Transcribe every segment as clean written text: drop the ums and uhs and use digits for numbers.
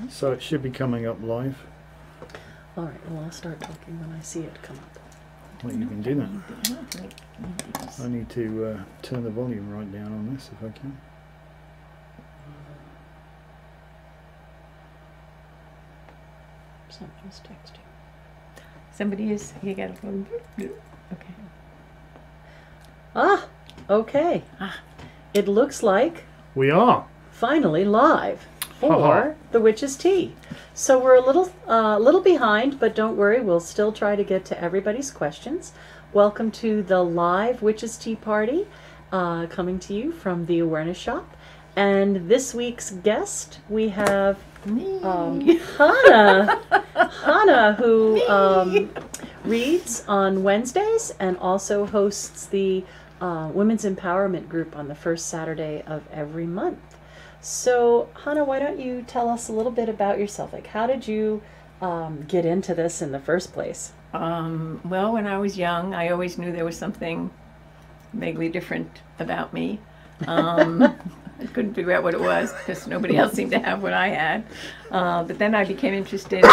So it should be coming up live. All right, well, I'll start talking when I see it come up. Well, you can do that. I need to turn the volume right down on this if I can. Someone's texting. Somebody is, you got to go. Okay. Ah, okay. It looks like We are. finally live for Ha-ha. the Witch's Tea. So we're a little behind, but don't worry, we'll still try to get to everybody's questions. Welcome to the live Witch's Tea party, coming to you from the Awareness Shop. And this week's guest, we have Hanah. Hanah, who reads on Wednesdays and also hosts the Women's Empowerment Group on the first Saturday of every month. So, Hanah, why don't you tell us a little bit about yourself? Like, how did you get into this in the first place? Well, when I was young, I always knew there was something vaguely different about me. I couldn't figure out what it was because nobody else seemed to have what I had. But then I became interested in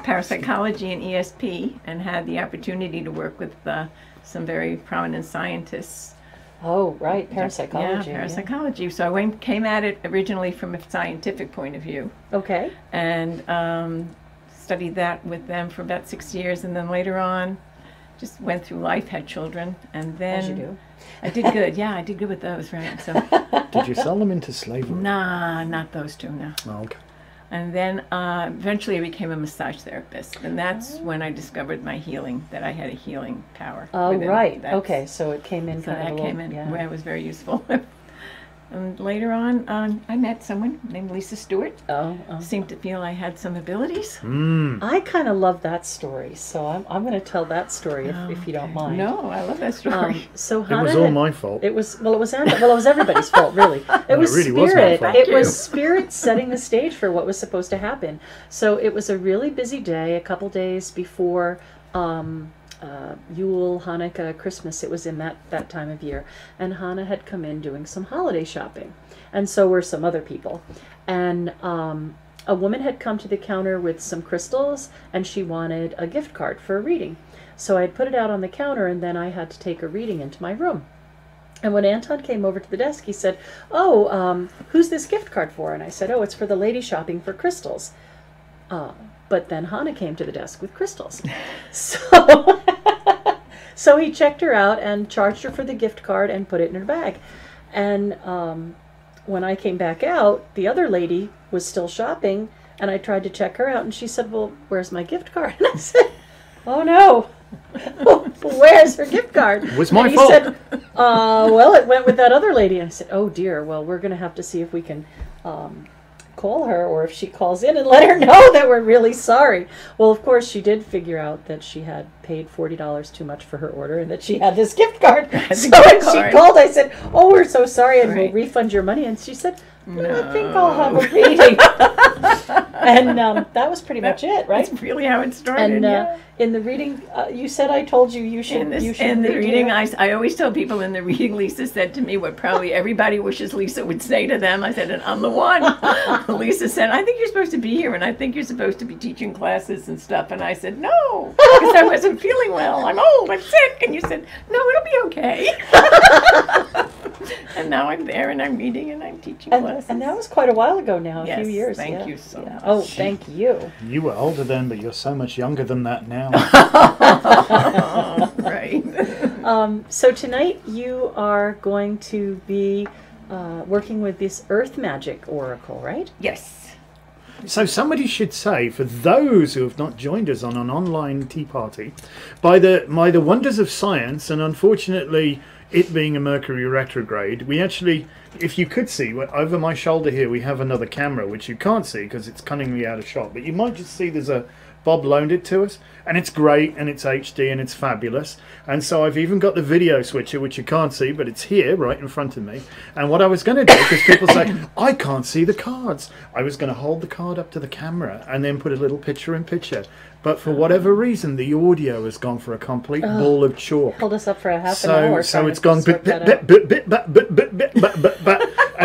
parapsychology and ESP and had the opportunity to work with some very prominent scientists. Oh, right, parapsychology. Yeah, parapsychology. Yeah. So I came at it originally from a scientific point of view. Okay. And studied that with them for about 6 years, and then later on just went through life, had children, and then... As you do. I did good. Yeah, I did good with those, right? So. Did you sell them into slavery? Nah, not those two, no. Oh, okay. And then eventually I became a massage therapist, and that's when I discovered my healing, that I had a healing power. Oh, right. Okay, so it came in so kind of that came in where it was very useful. And later on, I met someone named Lisa Stewart. Seemed to feel I had some abilities. I kind of love that story, so I'm going to tell that story if you don't mind. No, I love that story. So It was all my fault. It was everybody's fault, really. It was really was spirit. my fault. It was spirit setting the stage for what was supposed to happen. So it was a really busy day, a couple days before Yule, Hanukkah, Christmas. It was in that time of year, and Hanah had come in doing some holiday shopping, and so were some other people. And a woman had come to the counter with some crystals, and she wanted a gift card for a reading. So I put it out on the counter, and then I had to take a reading into my room. And when Anton came over to the desk, he said, "Oh, who's this gift card for?" And I said, "Oh, it's for the lady shopping for crystals." But then Hanah came to the desk with crystals. So he checked her out and charged her for the gift card and put it in her bag. And when I came back out, the other lady was still shopping, and I tried to check her out, and she said, "Well, where's my gift card?" And I said, "Oh, no. Where's her gift card?" It was my and fault. He said, "Well, it went with that other lady." And I said, "Oh, dear. Well, we're going to have to see if we can call her, or if she calls in and let her know that we're really sorry." Well, of course, she did figure out that she had paid $40 too much for her order and that she had this gift card. So when she called, I said, "Oh, we're so sorry, and we'll refund your money." And she said, "No, I think I'll have a reading." And that was pretty much it, right? That's really how it started. And in the reading, you said I told you should. In the reading, I always tell people in the reading, Lisa said to me what probably everybody wishes Lisa would say to them. I said, "And I'm the one." Lisa said, "I think you're supposed to be here, and I think you're supposed to be teaching classes and stuff." And I said, "No, because I wasn't feeling well. I'm old. I'm sick." And you said, "No, it'll be okay." And now I'm there, and I'm reading, and I'm teaching classes. And that was quite a while ago now, a few years. Thank you so much. Oh, thank you. You were older then, but you're so much younger than that now. Right. So tonight you are going to be working with this Earth Magic Oracle, right? Yes. So somebody should say, for those who have not joined us on an online tea party, by the wonders of science, and unfortunately it being a Mercury retrograde, we actually, if you could see, over my shoulder here we have another camera, which you can't see because it's cunningly out of shot, but you might just see Bob loaned it to us, and it's great, and it's HD, and it's fabulous. And so I've even got the video switcher, which you can't see, but it's here, right in front of me. And what I was going to do, because people say, "I can't see the cards," I was going to hold the card up to the camera and then put a little picture-in-picture. But for whatever reason, the audio has gone for a complete ball of chalk. Held us up for a half an hour. So it's gone,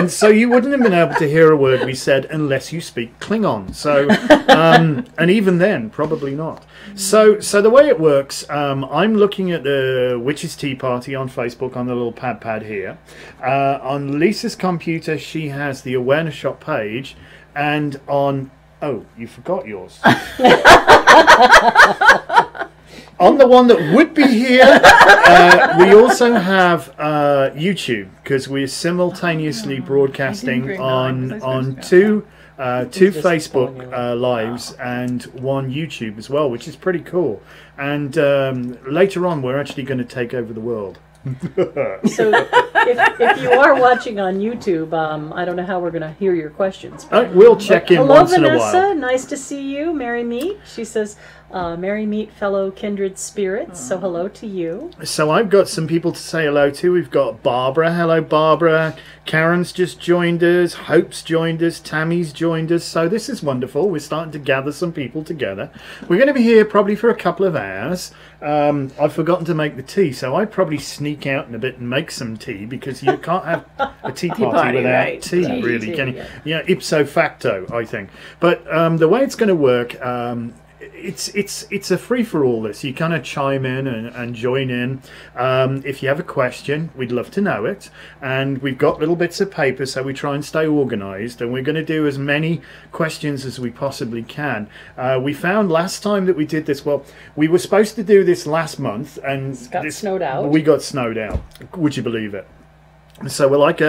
and so you wouldn't have been able to hear a word we said unless you speak Klingon. So, and even then, probably not. So the way it works, I'm looking at the Witch's Tea Party on Facebook on the little pad here. On Lisa's computer, she has the Awareness Shop page, and on... Oh, you forgot yours. On the one that would be here, we also have YouTube, because we're simultaneously broadcasting on two Facebook lives and one YouTube as well, which is pretty cool. And later on, we're actually going to take over the world. So if you are watching on YouTube, I don't know how we're going to hear your questions. We'll check in once in a while. Hello, Vanessa. Nice to see you. Merry meet. She says, merry meet, fellow kindred spirits. So hello to you. So I've got some people to say hello to. We've got Barbara. Hello, Barbara. Karen's just joined us. Hope's joined us. Tammy's joined us. So this is wonderful. We're starting to gather some people together. We're going to be here probably for a couple of hours. I've forgotten to make the tea, so I'd probably sneak out in a bit and make some tea, because you can't have a tea party without tea, really, can you? Yeah, ipso facto, I think. But the way it's going to work, it's a free-for-all, this. You kind of chime in and join in. If you have a question, we'd love to know it. And we've got little bits of paper, so we try and stay organised. And we're going to do as many questions as we possibly can. We found last time that we did this, well, we were supposed to do this last month. And snowed out. We got snowed out. Would you believe it? So we're like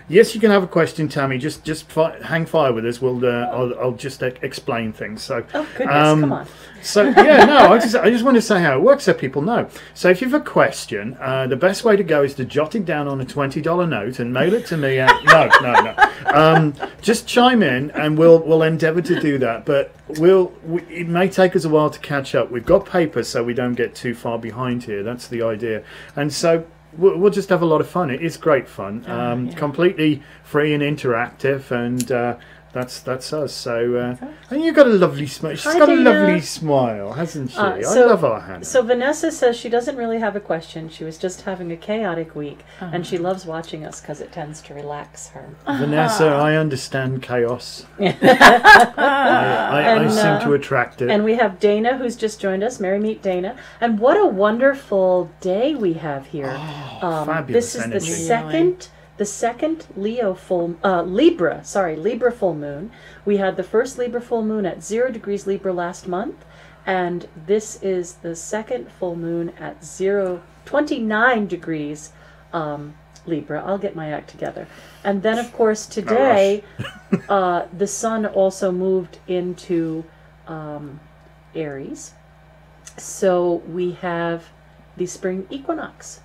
yes, you can have a question, Tammy. Just hang fire with us. I'll just explain things. So, oh goodness, come on. So yeah, no, I just want to say how it works so people know. So if you have a question, the best way to go is to jot it down on a $20 note and mail it to me. No. Just chime in, and we'll endeavour to do that. But it may take us a while to catch up. We've got paper, so we don't get too far behind here. That's the idea. And so we'll just have a lot of fun. It is great fun, completely free and interactive, and that's us. So, and you've got a lovely smile. She's got a lovely smile, hasn't she? I love our Hanah. So Vanessa says she doesn't really have a question. She was just having a chaotic week, and she loves watching us because it tends to relax her. Vanessa, I understand chaos. I seem to attract it. And we have Dana, who's just joined us. Merry meet, Dana. And what a wonderful day we have here. Fabulous This is energy. the second Libra full moon. We had the first Libra full moon at 0 degrees Libra last month, and this is the second full moon at 29 degrees Libra. I'll get my act together. And then, of course, today, the sun also moved into Aries. So we have the spring equinox.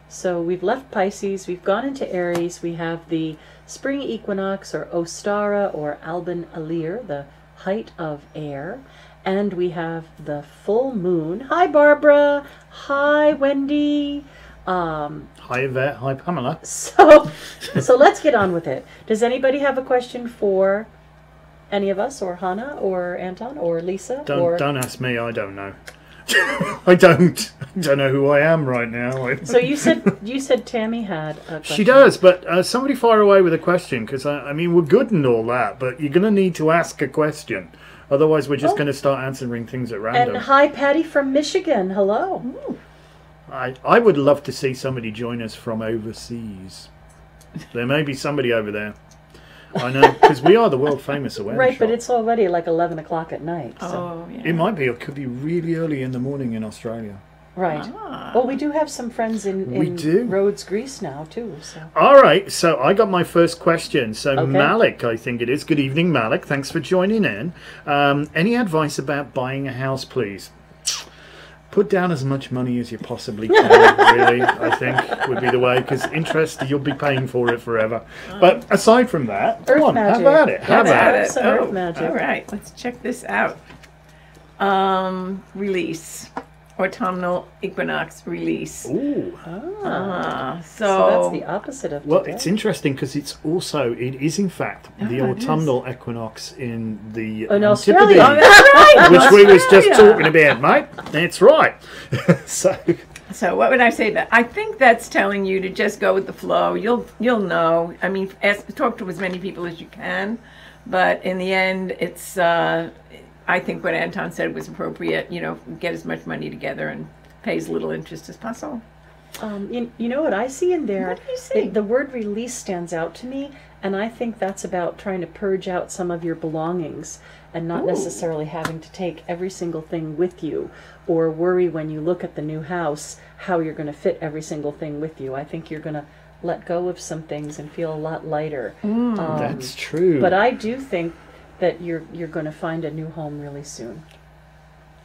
So we've left Pisces, we've gone into Aries, we have the spring equinox, or Ostara, or Alban Alir, the height of air, and we have the full moon. Hi, Barbara. Hi, Wendy. Hi, Yvette. Hi, Pamela. So let's get on with it. Does anybody have a question for any of us, or Hanah, or Anton, or Lisa? Don't ask me. I don't know. I don't know who I am right now. So you said Tammy had a question. She does, but somebody fire away with a question, because I mean, we're good and all that, but you're going to need to ask a question. Otherwise, we're just going to start answering things at random. And hi, Patty from Michigan. Hello. Ooh. I would love to see somebody join us from overseas. There may be somebody over there. I know, because we are the world famous awareness Right, shop. but it's already like 11 o'clock at night. So. Oh, yeah. It might be. It could be really early in the morning in Australia. Right. Ah. Well, we do have some friends in Rhodes, Greece now, too. So. All right, so I got my first question. So Okay. Malik, I think it is. Good evening, Malik. Thanks for joining in. Any advice about buying a house, please? Put down as much money as you possibly can, really, I think, would be the way, because interest, you'll be paying for it forever. But aside from that, Earth come on, magic. have at it. Have Let's at have it. some Earth magic. All right, let's check this out. Release. Autumnal equinox release. Ooh. So that's the opposite of Well, today. it's interesting because it is in fact the Oh, it autumnal equinox in the In Antipodes, Australia. Right. which we was just Australia. talking about, mate. That's right. So So what would I say? That I think that's telling you to just go with the flow. You'll know. I mean, talk to as many people as you can, but in the end, it's. I think what Anton said was appropriate. You know, get as much money together and pay as little interest as possible. You know what I see in there? What do you see? The word release stands out to me, and I think that's about trying to purge out some of your belongings and not necessarily having to take every single thing with you or worry when you look at the new house how you're going to fit every single thing with you. I think you're going to let go of some things and feel a lot lighter. That's true. But I do think that you're going to find a new home really soon.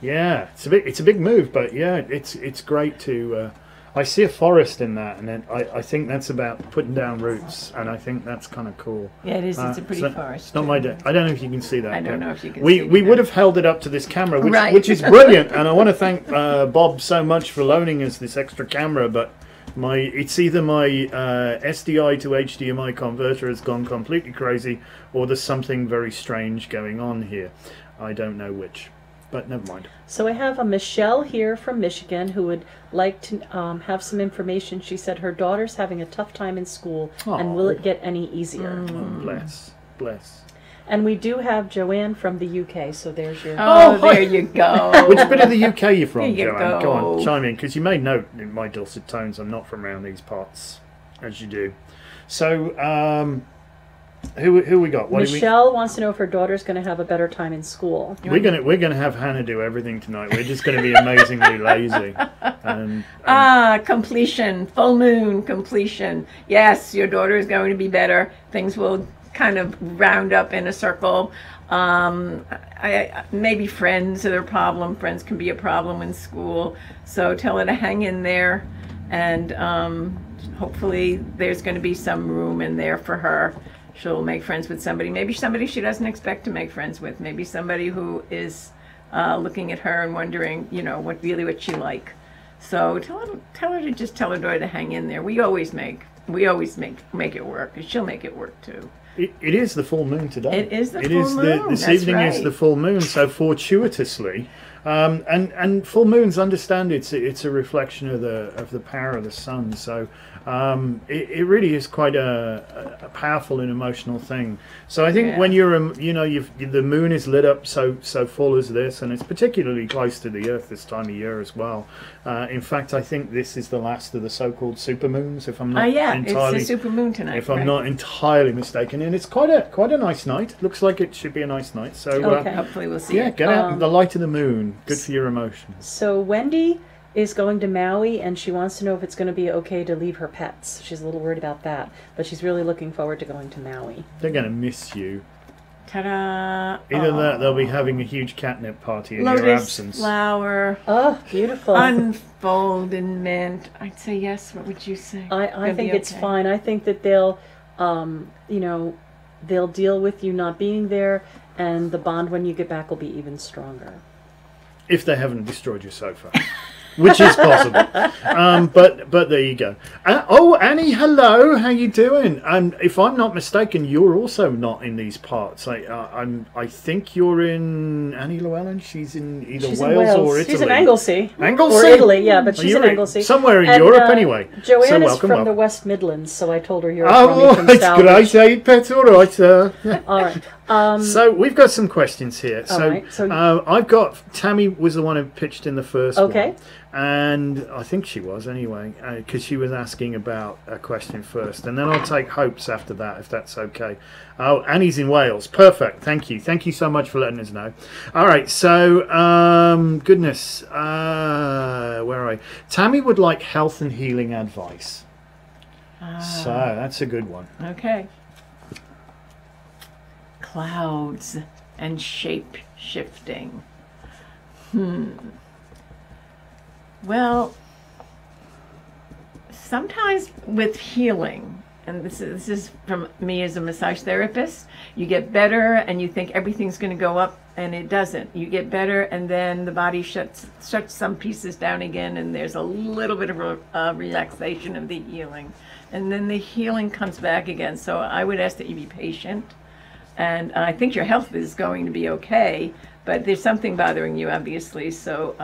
Yeah, it's a big move, but yeah, it's great to. I see a forest in that, and then I think that's about putting down roots, and I think that's kind of cool. Yeah, it is. It's a pretty forest. It's not my day. I don't know if you can see that. I don't know if you can. We would have held it up to this camera, Right. which is brilliant, and I want to thank Bob so much for loaning us this extra camera, but. It's either my SDI to HDMI converter has gone completely crazy, or there's something very strange going on here. I don't know which, but never mind. So I have a Michelle here from Michigan who would like to have some information. She said her daughter's having a tough time in school, and will it get any easier? Oh, bless. And we do have Joanne from the UK, so there's your... Oh, there you go. Which bit of the UK are you from, There you Joanne? go. On, chime in, because you may note in my dulcet tones I'm not from around these parts, as you do. So, who we got? Michelle wants to know if her daughter's going to have a better time in school. We're gonna have Hanah do everything tonight. We're just going to be amazingly lazy. Completion, full moon, completion. Yes, your daughter is going to be better. Things will kind of round up in a circle. Maybe friends are their problem. Friends can be a problem in school. So tell her to hang in there, and hopefully there's going to be some room in there for her. She'll make friends with somebody. Maybe somebody she doesn't expect to make friends with. Maybe somebody who is looking at her and wondering, you know, what she like. So tell her to just tell her daughter to hang in there. We always make it work. She'll make it work too. It is the full moon today. It is the full moon. This evening is the full moon. So fortuitously, and full moons, understand it's a reflection of the power of the sun. So it really is quite a powerful and emotional thing. So I think when you're the moon is lit up so full as this, and it's particularly close to the Earth this time of year as well. In fact, I think this is the last of the so-called supermoons, if I'm not entirely. It's a supermoon tonight. If I'm not entirely mistaken, and it's quite a nice night. Looks like it should be a nice night. So hopefully we'll see. Yeah, get out in the light of the moon. Good for your emotions. So Wendy is going to Maui, and she wants to know if it's going to be okay to leave her pets. She's a little worried about that, but she's really looking forward to going to Maui. They're going to miss you. Ta-da! Either that, they'll be having a huge catnip party in your absence. Flower. Oh, beautiful. Unfold in mint. I'd say yes. What would you say? I think it's fine. I think that they'll, they'll deal with you not being there, and the bond when you get back will be even stronger. If they haven't destroyed your sofa. Which is possible. But there you go. Annie, hello. How you doing? If I'm not mistaken, you're also not in these parts. I think you're in Annie Llewellyn. She's in Wales or Italy. She's in Anglesey. Anglesey? Or Italy, yeah, but she's in Anglesey. Somewhere in Europe anyway. Joanne is from the West Midlands, so I told her you're from Salvage. Great, Pet. All right. All right. So we've got some questions here. So I've got Tammy was the one who pitched in the first one. Okay. And I think she was anyway, because she was asking about a question first, and then I'll take Hope's after that, if that's okay. Oh, Annie's in Wales. Perfect. Thank you so much for letting us know. All right, so goodness, where are I? Tammy would like health and healing advice. So that's a good one. Okay. Clouds and shape shifting. Well, sometimes with healing, and this is from me as a massage therapist, you get better and you think everything's going to go up, and it doesn't. You get better, and then the body shuts some pieces down again, and there's a little bit of a relaxation of the healing, and then the healing comes back again. So I would ask that you be patient, and I think your health is going to be okay, but there's something bothering you, obviously. So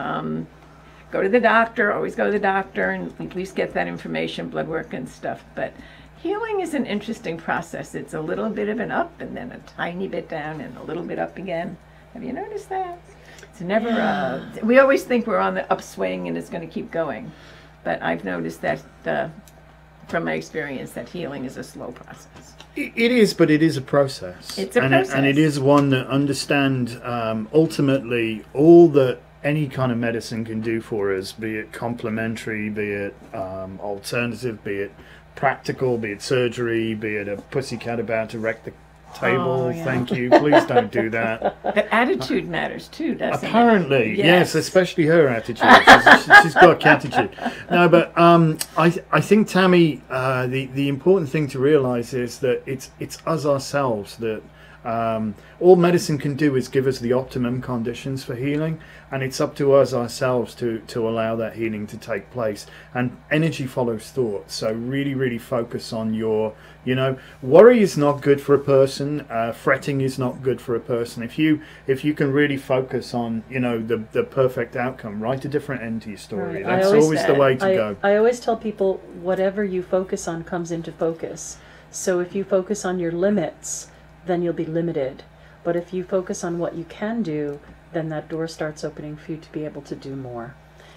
go to the doctor, always go to the doctor, and at least get that information, blood work and stuff. But healing is an interesting process. It's a little bit of an up and then a tiny bit down and a little bit up again. Have you noticed that? It's never, we always think we're on the upswing and it's going to keep going. But I've noticed that from my experience that healing is a slow process. It is, but it is a process. It's a process. And it is one that understand ultimately all that any kind of medicine can do for us, be it complementary, be it alternative, be it practical, be it surgery, be it a pussycat about to wreck the table. Thank you. Please don't do that. But attitude matters too, doesn't it? Apparently, yes, especially her attitude. She's got attitude. No, but I think, Tammy, the important thing to realise is that it's us ourselves that all medicine can do is give us the optimum conditions for healing, and it's up to us ourselves to allow that healing to take place. And energy follows thought, so really focus on your, worry is not good for a person, fretting is not good for a person. If you can really focus on the perfect outcome, write a different end to your story. Right. That's always the way to go. I always tell people, whatever you focus on comes into focus. So if you focus on your limits, then you'll be limited. But if you focus on what you can do, then that door starts opening for you to be able to do more.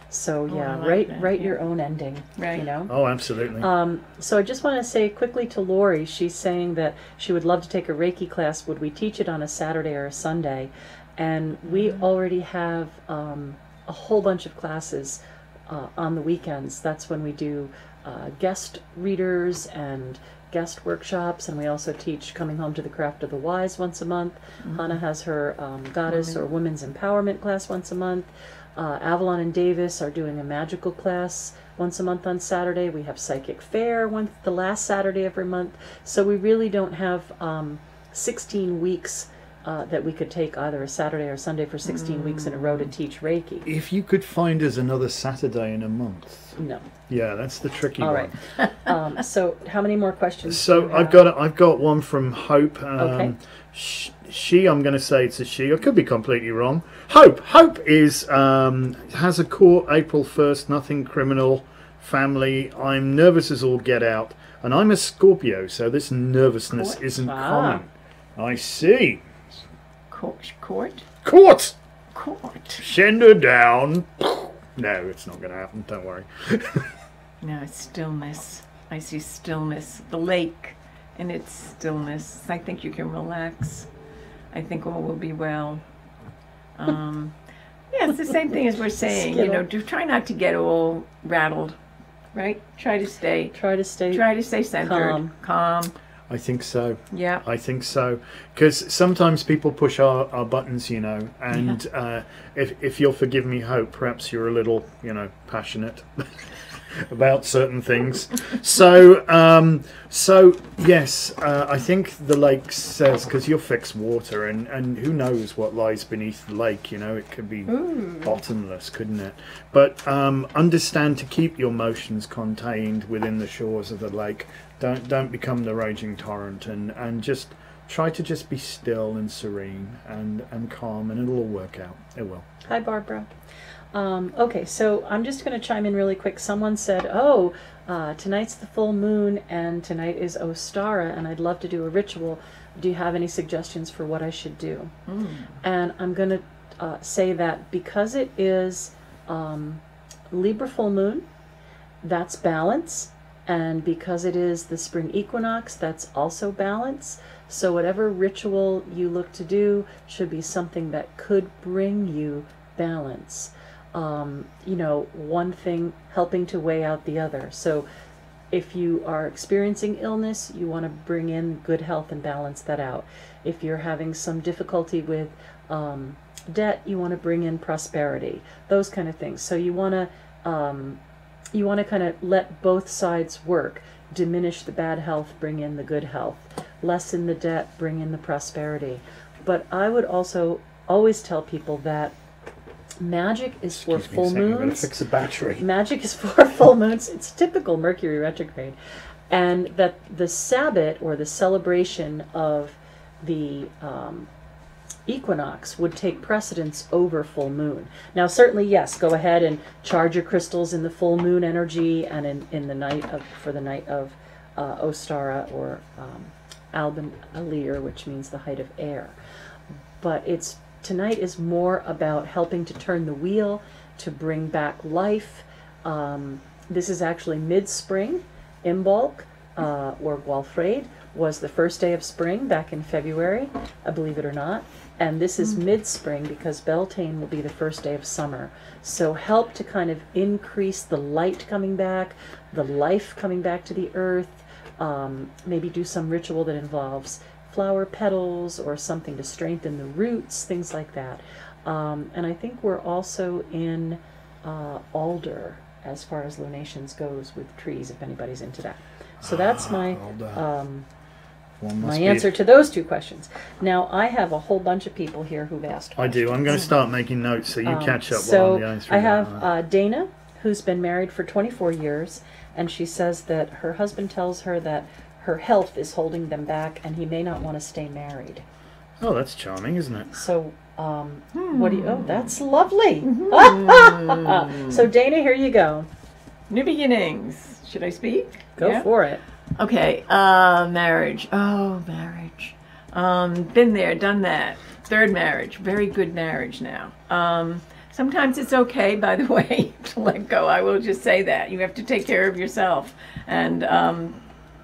So write your own ending. Right. Oh, absolutely. So I just want to say quickly to Lori, she's saying that she would love to take a Reiki class. Would we teach it on a Saturday or a Sunday? And we already have a whole bunch of classes on the weekends. That's when we do guest readers and guest workshops, and we also teach Coming Home to the Craft of the Wise once a month. Hanah has her Goddess or Women's Empowerment class once a month. Avalon and Davis are doing a magical class once a month on Saturday. We have Psychic Fair the last Saturday every month. So we really don't have 16 weeks that we could take either a Saturday or Sunday for 16 weeks in a row to teach Reiki. If you could find us another Saturday in a month. No. Yeah, that's the tricky All one. Right. So how many more questions? So I've got one from Hope. Okay. I'm going to say it's a she. I could be completely wrong. Hope is has a court April 1st. Nothing criminal. Family. I'm nervous as all get out, and I'm a Scorpio, so this nervousness isn't common. I see. Court. Send her down. No, it's not going to happen. Don't worry. No, it's stillness. I see stillness. The lake and its stillness. I think you can relax. I think all will be well. Yeah, it's the same thing as we're saying. Do try not to get all rattled, right? Try to stay centered, calm. I think so. Yeah. I think so. Because sometimes people push our buttons, and if you'll forgive me, Hope, perhaps you're a little, passionate about certain things. So yes, I think the lake says, because you'll fix water, and who knows what lies beneath the lake, it could be bottomless, couldn't it? But understand to keep your emotions contained within the shores of the lake. Don't become the raging torrent, and just try to just be still and serene and calm, and it'll all work out. It will. Hi, Barbara. Okay, so I'm just going to chime in really quick. Someone said, tonight's the full moon, and tonight is Ostara, and I'd love to do a ritual. Do you have any suggestions for what I should do? And I'm going to say that because it is Libra full moon, that's balance. And because it is the spring equinox, that's also balance. So whatever ritual you look to do should be something that could bring you balance. One thing helping to weigh out the other. So if you are experiencing illness, you want to bring in good health and balance that out. If you're having some difficulty with debt, you want to bring in prosperity. Those kind of things. So you want to kind of let both sides work. Diminish the bad health, bring in the good health. Lessen the debt, bring in the prosperity. But I would also always tell people that magic is for full moons. I'm going to fix a battery. Magic is for full moons. It's typical Mercury retrograde. And that the Sabbat, or the celebration of the equinox would take precedence over full moon. Now, certainly, yes, go ahead and charge your crystals in the full moon energy and in the night of, for the night of Ostara or Alban Alir, which means the height of air. But tonight is more about helping to turn the wheel, to bring back life. This is actually mid-spring. Imbolc, or Gwalfryd, was the first day of spring back in February, believe it or not. And this is mid-spring because Beltane will be the first day of summer. So help to kind of increase the light coming back, the life coming back to the earth. Maybe do some ritual that involves flower petals or something to strengthen the roots, things like that. And I think we're also in alder as far as lunations goes with trees, if anybody's into that. So that's my answer to those two questions. Now, I have a whole bunch of people here who've asked questions. I do. I'm going to start making notes so you catch up so while I'm going through I have Dana, who's been married for 24 years, and she says that her husband tells her that her health is holding them back and he may not want to stay married. Oh, that's charming, isn't it? So, what do you... Oh, that's lovely. So, Dana, here you go. New beginnings. Should I speak? Go for it. Okay, marriage. Oh, marriage. Been there, done that. Third marriage. Very good marriage now. Sometimes it's okay, by the way, to let go. I will just say that. You have to take care of yourself. And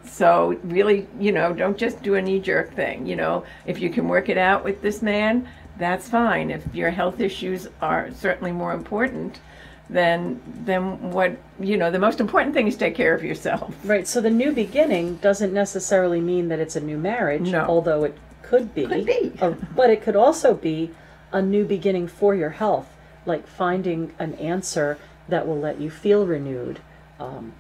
so really, don't just do a knee-jerk thing. If you can work it out with this man, that's fine. If your health issues are certainly more important, then what, the most important thing is take care of yourself. Right, so the new beginning doesn't necessarily mean that it's a new marriage, no. Although it could be. Could be. But it could also be a new beginning for your health, like finding an answer that will let you feel renewed.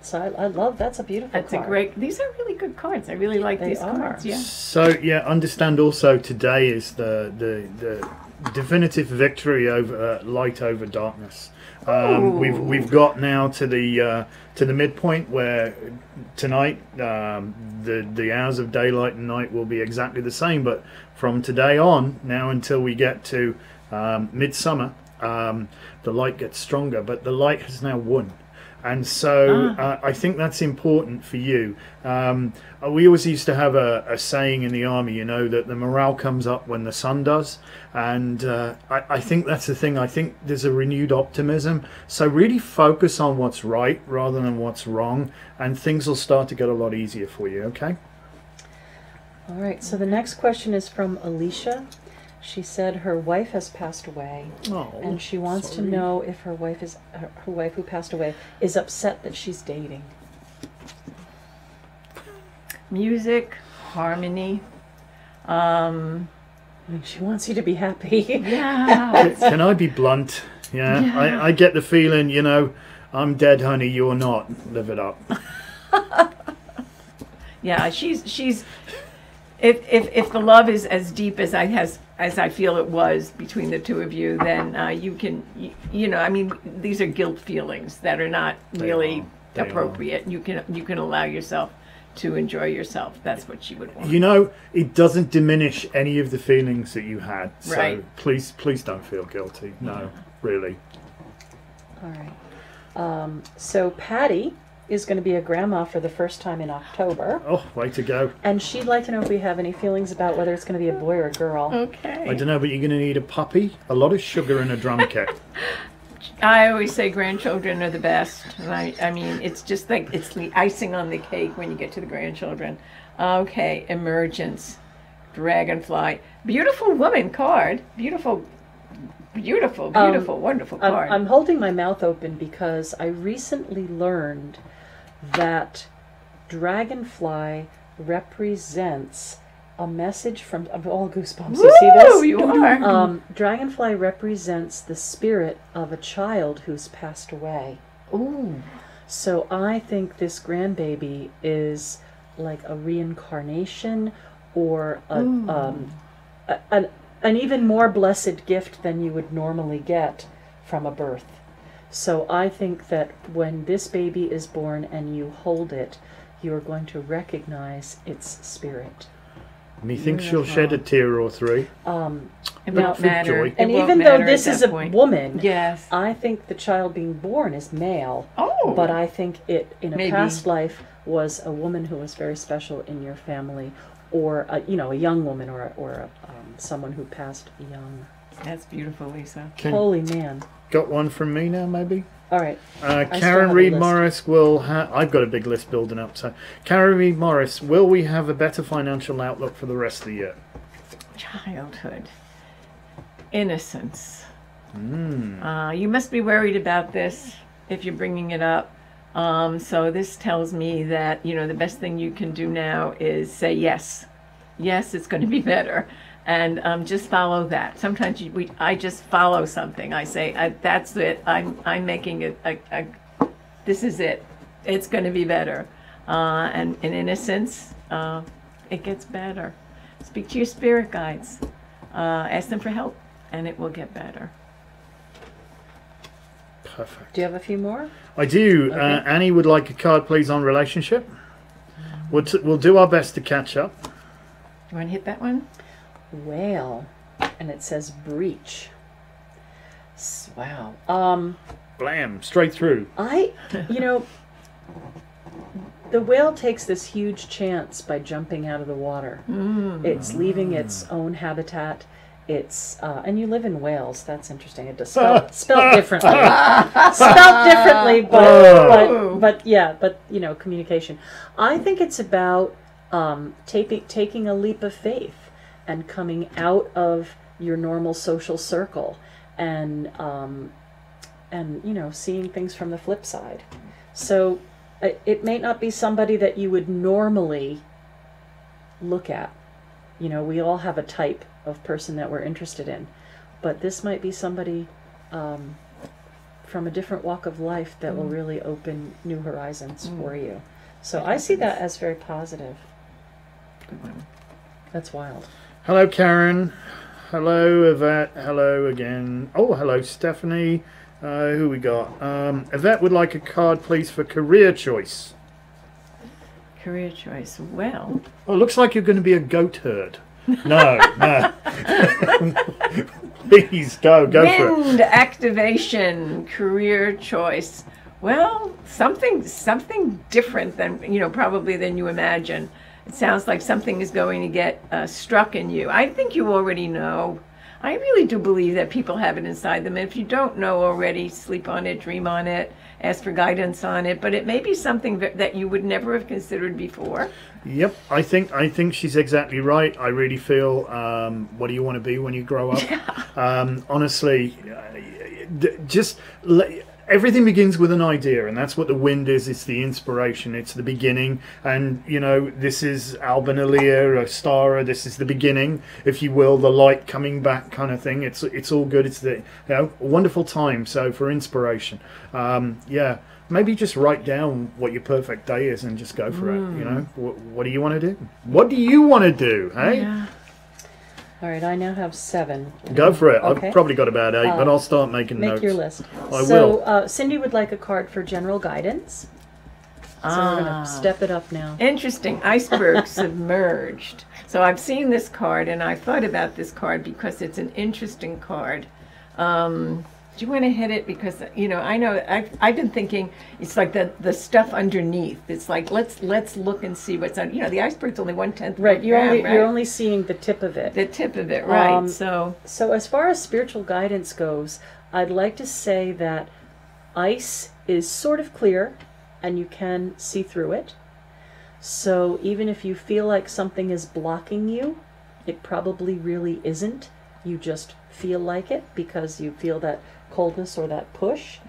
So I love, that's a beautiful That's card. a great, these are really good cards. I really like these cards. Yeah. So, understand also today is the definitive victory over light over darkness. We've got now to the midpoint where tonight the hours of daylight and night will be exactly the same, but from today on now until we get to midsummer, the light gets stronger, but the light has now won. And so I think that's important for you. We always used to have a saying in the army, that the morale comes up when the sun does. And I think that's the thing. I think there's a renewed optimism. So really focus on what's right rather than what's wrong. And things will start to get a lot easier for you, okay? All right, so the next question is from Alicia. She said her wife has passed away, and she wants to know if her wife who passed away is upset that she's dating. Music, harmony. She wants you to be happy. Yeah. Can I be blunt? Yeah. I get the feeling, I'm dead, honey. You're not. Live it up. Yeah, she's. If the love is as deep as I feel it was between the two of you, then you can, these are guilt feelings that are not really appropriate. You can allow yourself to enjoy yourself. That's what she would want. It doesn't diminish any of the feelings that you had. So right. please don't feel guilty. No, really. All right. So Patty is going to be a grandma for the first time in October. Oh, way to go. And she'd like to know if we have any feelings about whether it's going to be a boy or a girl. Okay. I don't know, but you're going to need a puppy, a lot of sugar, and a drum kit. I always say grandchildren are the best. And I mean, it's just like, it's the icing on the cake when you get to the grandchildren. Okay, emergence, dragonfly. Beautiful woman card. Beautiful, wonderful card. I'm holding my mouth open because I recently learned that dragonfly represents a message from... I'm all goosebumps. You see this? You are. Dragonfly represents the spirit of a child who's passed away. Ooh. So I think this grandbaby is like a reincarnation or an even more blessed gift than you would normally get from a birth. So I think that when this baby is born and you hold it, you're going to recognize its spirit. Methinks she'll shed a tear or three. It But won't for matter. joy. It And won't even though matter this at is that a point. woman, Yes. I think the child being born is male. Oh. But I think it, in a Maybe. past life, was a woman who was very special in your family, or a young woman, or someone who passed young. That's beautiful, Lisa. Holy man! Got one from me now, maybe? All right. still Karen have a Reed list. Morris will have... I've got a big list building up. So, Karen Reed Morris, will we have a better financial outlook for the rest of the year? Childhood. Innocence. Mm. You must be worried about this if you're bringing it up. So this tells me that, the best thing you can do now is say yes. Yes, it's going to be better. And just follow that. Sometimes I just follow something. I say, that's it. I'm making it. This is it. It's going to be better. And in innocence, it gets better. Speak to your spirit guides. Ask them for help, and it will get better. Perfect. Do you have a few more? I do. Okay. Annie would like a card, please, on relationship. We'll do our best to catch up. You want to hit that one? Whale, and it says breach. Wow. Blam, straight through. The whale takes this huge chance by jumping out of the water. It's leaving its own habitat. It's and you live in Wales. That's interesting. It does spelled differently. Spelled differently, but communication. I think it's about taking a leap of faith and coming out of your normal social circle and seeing things from the flip side. So it may not be somebody that you would normally look at. We all have a type of person that we're interested in, but this might be somebody from a different walk of life that will really open new horizons for you. So I see that as very positive. Good one. That's wild. Hello, Karen. Hello, Yvette. Hello again. Oh, hello, Stephanie. Who we got? Yvette would like a card, please, for career choice. Career choice. Well, Oh, it looks like you're going to be a goat herd. No, no. Please, go for it. wind activation, career choice. Well, something different than probably than you imagine. It sounds like something is going to get struck in you. I think you already know. I really do believe that people have it inside them. And if you don't know already, sleep on it, dream on it, ask for guidance on it. But it may be something that you would never have considered before. Yep, I think she's exactly right. I really feel, what do you want to be when you grow up? Yeah. Honestly, everything begins with an idea, and that's what the wind is. It's the inspiration. It's the beginning. And, this is Albanilea, Ostara. This is the beginning, if you will, the light coming back kind of thing. It's all good. It's the a wonderful time. So for inspiration, maybe just write down what your perfect day is and just go for it. What do you want to do? What do you want to do? Hey, Yeah. All right, I now have 7. go for it. Okay. I've probably got about 8, but I'll start making Make notes. your list. I So Cindy would like a card for general guidance. So we're going to step it up now. Interesting. Iceberg submerged. So I've seen this card, and I thought about this card because it's an interesting card. Do you want to hit it? Because I know I've been thinking it's like the stuff underneath. It's like let's look and see what's on. The iceberg's only 1/10. Right, you're only seeing the tip of it. The tip of it, right? So as far as spiritual guidance goes, I'd like to say that ice is sort of clear, and you can see through it. So even if you feel like something is blocking you, it probably really isn't. You just feel like it because you feel that coldness or that push.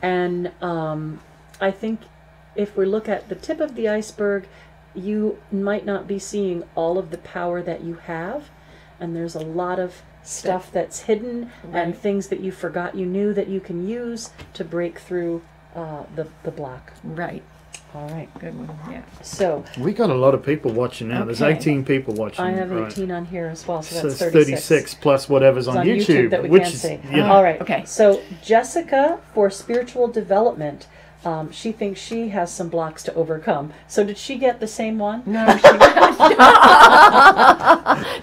And I think if we look at the tip of the iceberg, you might not be seeing all of the power that you have, and there's a lot of stuff that's hidden and things that you forgot you knew that you can use to break through the block. right, All right. good one. Yeah. So We got a lot of people watching now. There's Okay. 18 people watching. I have right. 18 on here as well, so So that's it's 36. 36 plus whatever's It's on YouTube, that we which can't is see. you know. All right. Okay. So Jessica, for spiritual development, She thinks she has some blocks to overcome. So did she get the same one? No, she doesn't.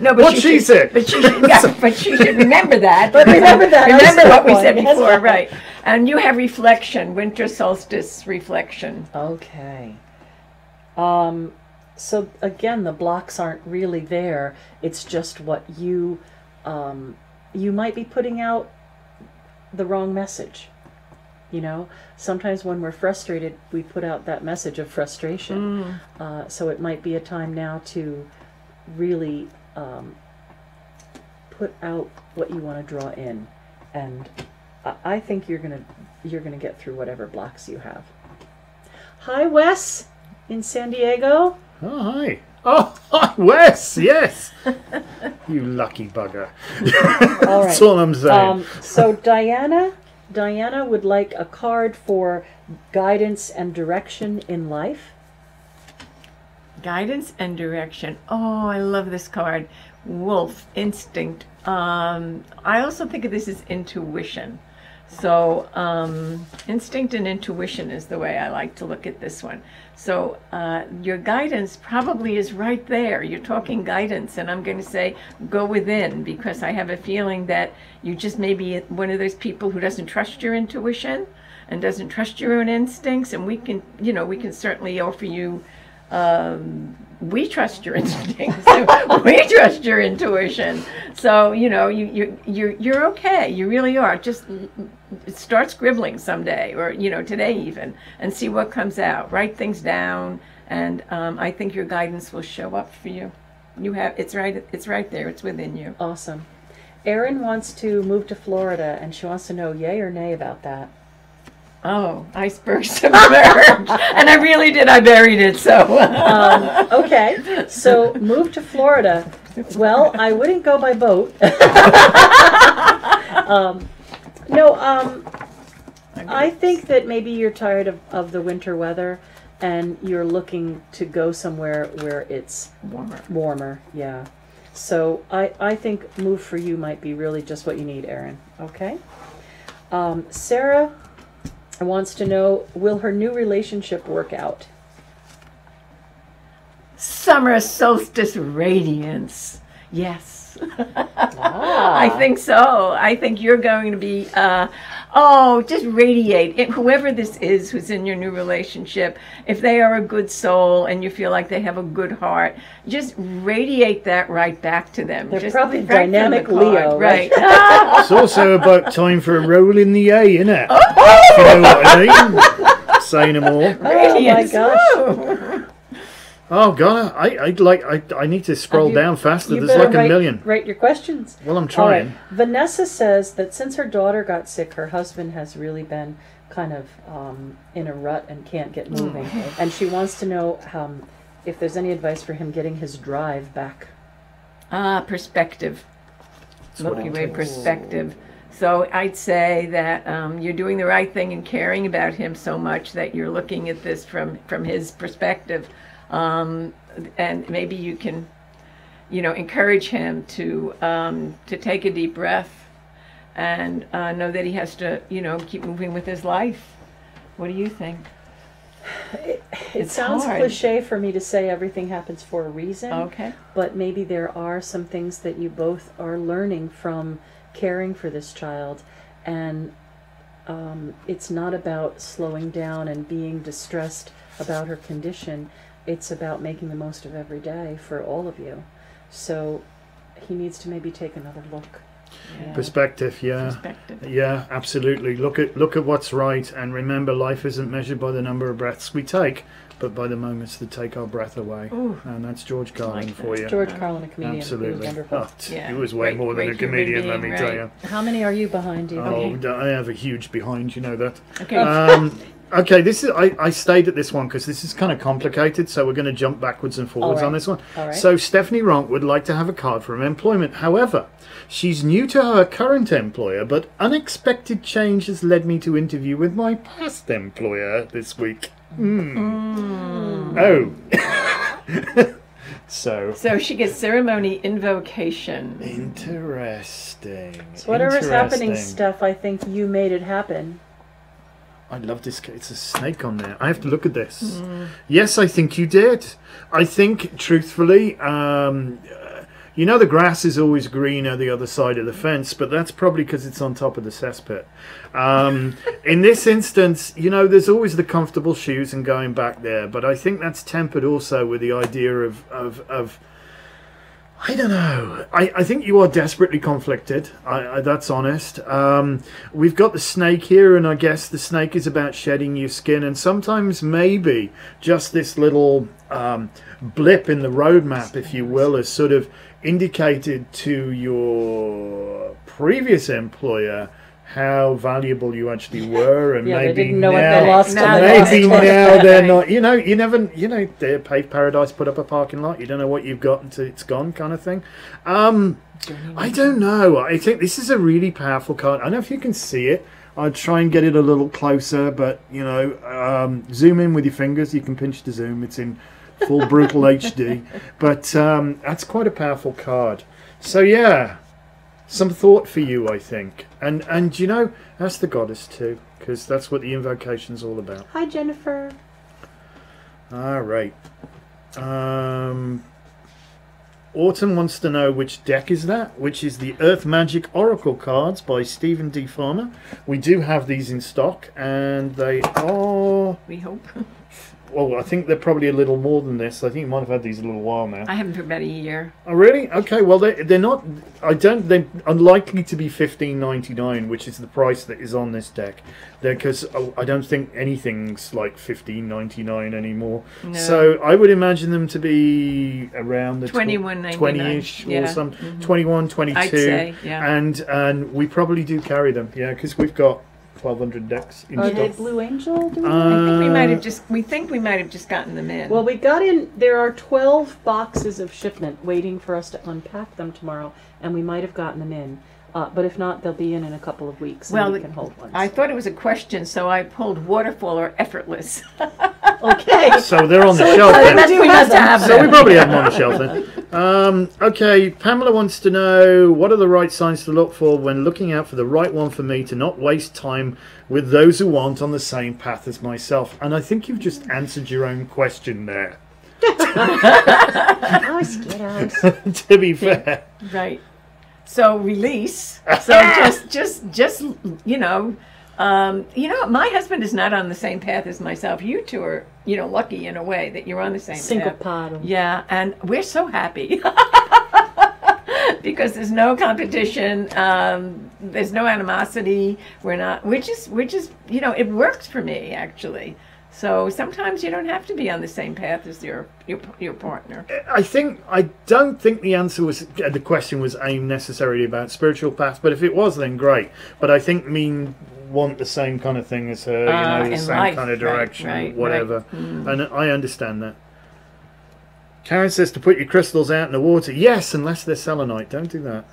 No, but What she said. But she should, yeah, but she should remember that. But remember that. Remember what we said Yes. before, right? And you have reflection, winter solstice reflection. Okay. So again, the blocks aren't really there. It's just what you might be putting out the wrong message. You know, sometimes when we're frustrated, we put out that message of frustration. So it might be a time now to really put out what you want to draw in, and I think you're gonna get through whatever blocks you have. Hi, Wes, in San Diego. Oh, hi. Oh, hi, Wes, yes. You lucky bugger. All right. That's all I'm saying. So Diana would like a card for guidance and direction in life. Guidance and direction. Oh, I love this card. Wolf, instinct. I also think of this as intuition. So instinct and intuition is the way I like to look at this one. So your guidance probably is right there. You're talking guidance, and I'm going to say go within, because I have a feeling that you just may be one of those people who doesn't trust your intuition and doesn't trust your own instincts, and we can certainly offer you we trust your instincts. We trust your intuition. So you're okay. You really are. Just start scribbling someday, or today even, and see what comes out. Write things down, and I think your guidance will show up for you. It's right there. It's within you. Awesome. Erin wants to move to Florida, and she wants to know yay or nay about that. Oh, iceberg submerged. And I really did. I buried it, so. Okay, so move to Florida. Well, I wouldn't go by boat. I think that maybe you're tired of the winter weather, and you're looking to go somewhere where it's warmer, yeah. So I think move for you might be really just what you need, Erin. Okay? Sarah wants to know, will her new relationship work out? Summer solstice radiance. Yes. Ah. I think so. I think you're going to be, just radiate. Whoever this is who's in your new relationship, if they are a good soul and you feel like they have a good heart, just radiate that right back to them. They're just probably right from dynamic the card, Leo, right? It's also about time for a roll in the A, isn't it? Oh! You know what I mean? Say no more. Radiance. Oh my Woo! Oh God, I need to scroll down faster. You There's better like a million. Write your questions. Well, I'm All trying. right. Vanessa says that since her daughter got sick, her husband has really been kind of in a rut and can't get moving. And she wants to know if there's any advice for him getting his drive back. Perspective. what Milky it Way takes. perspective. So I'd say that you're doing the right thing and caring about him so much that you're looking at this from his perspective. And maybe you can, encourage him to take a deep breath and know that he has to, keep moving with his life. What do you think? It sounds hard. cliche for me to say everything happens for a reason. Okay. But maybe there are some things that you both are learning from caring for this child, and it's not about slowing down and being distressed about her condition. It's about making the most of every day for all of you. So he needs to maybe take another look. Yeah. Perspective, yeah. Perspective. Yeah, absolutely. Look at what's right, and remember, life isn't measured by the number of breaths we take, but by the moments that take our breath away. Ooh. And that's George Carlin Like for that. you. George Carlin, a comedian. He was Absolutely. wonderful. Oh, Yeah. He was way Great- more than a great human comedian, let me being, tell right. you. How many are you behind you? Okay. Oh, I have a huge behind, you know that. Okay. Okay, this is I stayed at this one because this is kind of complicated, so we're going to jump backwards and forwards All right. on this one. All right. So Stephanie Ronk would like to have a card from employment. However, she's new to her current employer, but unexpected change has led me to interview with my past employer this week. Oh. So she gets ceremony invocation. Interesting. So whatever's happening, Interesting. Steph, I think you made it happen. I love this. It's a snake on there. I have to look at this. Yes, I think you did. I think, truthfully, you know, the grass is always greener the other side of the fence, but that's probably because it's on top of the cesspit. In this instance, you know, there's always the comfortable shoes and going back there, but I think that's tempered also with the idea of I don't know. I think you are desperately conflicted. That's honest. We've got the snake here, and I guess the snake is about shedding your skin, and sometimes maybe just this little blip in the roadmap, if you will, is sort of indicated to your previous employer how valuable you actually were, and Yeah, maybe they didn't know now, what they lost. maybe now they're not. You know, you never. You know, they're paved paradise, put up a parking lot. You don't know what you've got until it's gone, kind of thing. I don't know. I think this is a really powerful card. I don't know if you can see it. I'll try and get it a little closer, but you know, zoom in with your fingers. You can pinch to zoom. It's in full brutal HD, but that's quite a powerful card. So yeah. Some thought for you, I think. And you know, ask the goddess too, because that's what the invocation's all about. Hi, Jennifer. All right. Autumn wants to know which deck is that, which is the Earth Magic Oracle cards by Stephen D. Farmer. We do have these in stock, and they are... We hope. Well, I think they're probably a little more than this. I think you might have had these a little while now. I have them for about a year. Oh, really? Okay. Well, they're not. They're unlikely to be $15.99, which is the price that is on this deck. Because I don't think anything's like $15.99 anymore. No. So I would imagine them to be around the $21.99. 20-ish or Yeah. something. Mm-hmm. 21, 22. I'd say, yeah. And we probably do carry them. Yeah, because we've got 1,200 decks in Are stock. they Blue Angel? Do we I think we might have just. We think we might have just gotten them in. Well, we got in. There are 12 boxes of shipment waiting for us to unpack them tomorrow, and we might have gotten them in. But if not, they'll be in a couple of weeks, and Well, we can hold ones. I thought it was a question, so I pulled waterfall or effortless. Okay. So they're on the shelf I then. think we must have So we probably have them on the shelf then. Okay, Pamela wants to know, what are the right signs to look for when looking out for the right one for me to not waste time with those who aren't on the same path as myself? And I think you've just answered your own question there. Oh, Skittles. To be fair. Right. So release. So just you know, my husband is not on the same path as myself. You two are, lucky in a way that you're on the same Single path. paddle. Yeah, and we're so happy because there's no competition. There's no animosity. Which is it works for me actually. So sometimes you don't have to be on the same path as your partner. I don't think the answer was, the question was aimed necessarily about spiritual path, but if it was, then great. But I think want the same kind of thing as her, the in same life, kind of direction, right, whatever. right. Mm. And I understand that. Karen says to put your crystals out in the water. Yes, unless they're selenite. Don't do that.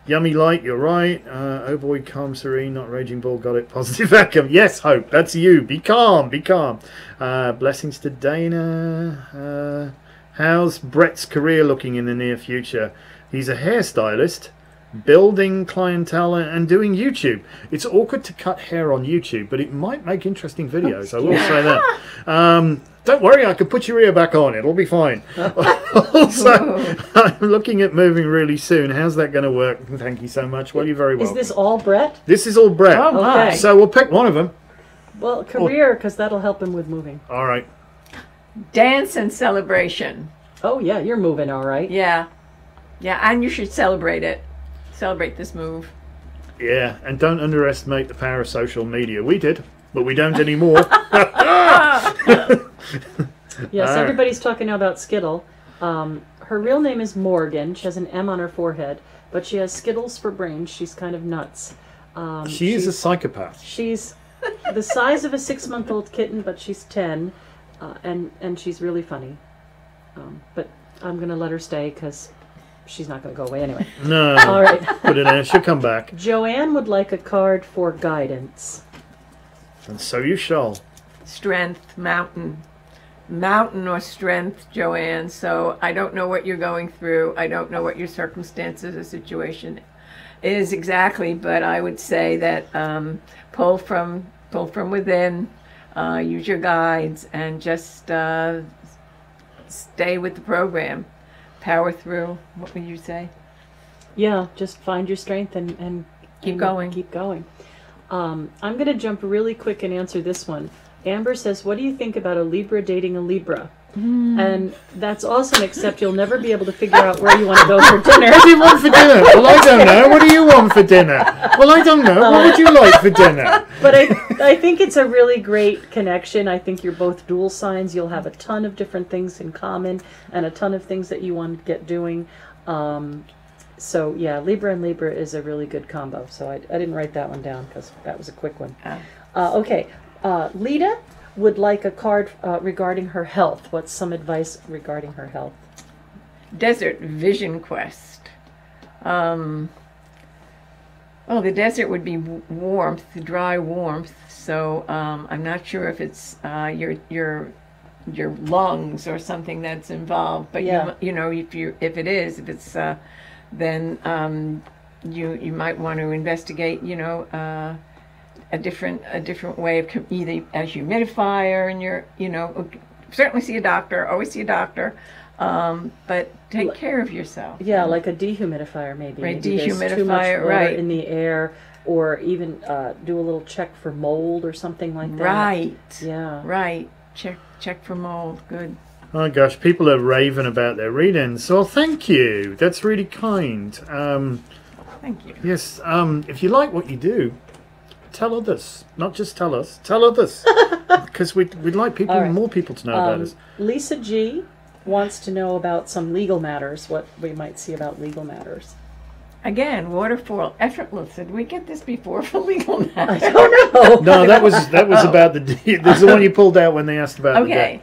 Yummy light, you're right. Oh boy, calm, serene, not raging bull. Got it. Positive outcome. Yes, Hope. That's you. Be calm. Be calm. Blessings to Dana. How's Brett's career looking in the near future? He's a hairstylist, building clientele and doing YouTube. It's awkward to cut hair on YouTube, but it might make interesting videos. I will say that. Don't worry, I can put your ear back on. It'll be fine. Also, I'm looking at moving really soon. How's that going to work? Thank you so much. Well, you're very welcome. Is this all Brett? This is all Brett. Oh, my. Okay. So we'll pick one of them. Well, career, because that'll help him with moving. All right. Dance and celebration. Oh, yeah, you're moving all right. Yeah, and you should celebrate it. Celebrate this move. Yeah, and don't underestimate the power of social media. We did, but we don't anymore. Yes, everybody's talking now about Skittle. Her real name is Morgan. She has an M on her forehead, but she has Skittles for brains. She's kind of nuts. She is a psychopath. She's the size of a 6-month-old kitten, but she's 10, and she's really funny. But I'm going to let her stay because she's not going to go away anyway. No. All right. Put it in. She'll come back. Joanne would like a card for guidance. And so you shall. Strength, mountain or strength, Joanne. So I don't know what you're going through. I don't know what your circumstances or situation is exactly, but I would say that pull from pull from within, use your guides, and just stay with the program. Power through. What would you say? Yeah, just find your strength and Keep going. Keep going. I'm going to jump really quick and answer this one. Amber says, what do you think about a Libra dating a Libra? And that's awesome, except you'll never be able to figure out where you want to go for dinner. What do you want for dinner? Well, I don't know. What do you want for dinner? Well, I don't know. What would you like for dinner? But I think it's a really great connection. I think you're both dual signs. You'll have a ton of different things in common and a ton of things that you want to get doing. So, yeah, Libra and Libra is a really good combo. So I didn't write that one down because that was a quick one. Okay. Lita would like a card regarding her health. What's some advice regarding her health? Desert Vision Quest. The desert would be warmth, dry warmth. So I'm not sure if it's your lungs or something that's involved. But yeah. if it's then you might want to investigate. A different way of either a humidifier and certainly see a doctor, always see a doctor, but take care of yourself. Yeah, like a dehumidifier maybe. Right, maybe dehumidifier, there's too much water right. in the air, or even do a little check for mold or something like that. Right. Yeah. Right. Check for mold. Good. Oh gosh, people are raving about their readings. So thank you. That's really kind. Thank you. Yes. If you like what you do, tell others. Not just tell us. Tell others, because we'd like people, All right. more people to know about us. Lisa G wants to know about some legal matters. What we might see about legal matters. Again, waterfall, effortless. Did we get this before for legal matters? I don't know. No, that was about the. There's the one you pulled out when they asked about. Okay.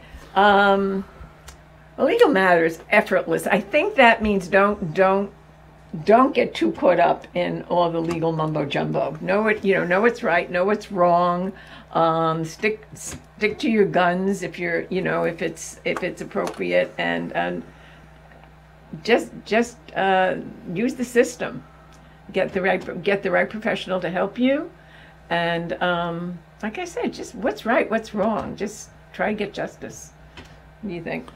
Legal matters, effortless. I think that means don't get too caught up in all the legal mumbo jumbo. Know what's right, know what's wrong. Stick to your guns if if it's appropriate, and just use the system. Get the right professional to help you, and like I said, just what's right, what's wrong. Just try to get justice. What do you think?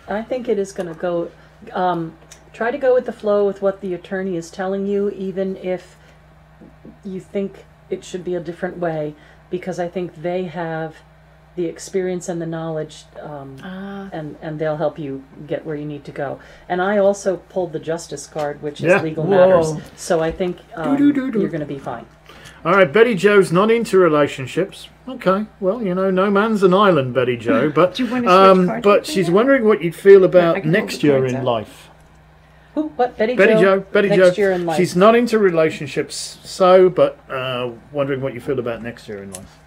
I think it is going to go. Try to go with the flow with what the attorney is telling you, even if you think it should be a different way, because I think they have the experience and the knowledge, and they'll help you get where you need to go. And I also pulled the Justice card, which is legal matters. So I think you're going to be fine. All right, Betty Jo's not into relationships. Okay, well, no man's an island, Betty Jo. But Do you want to switch cards but with she's me? wondering what you'd feel about I can next hold the year cards in out. life. Who? What? Betty Betty Jo? Jo. Next year in life. She's not into relationships, but wondering what you feel about next year in life.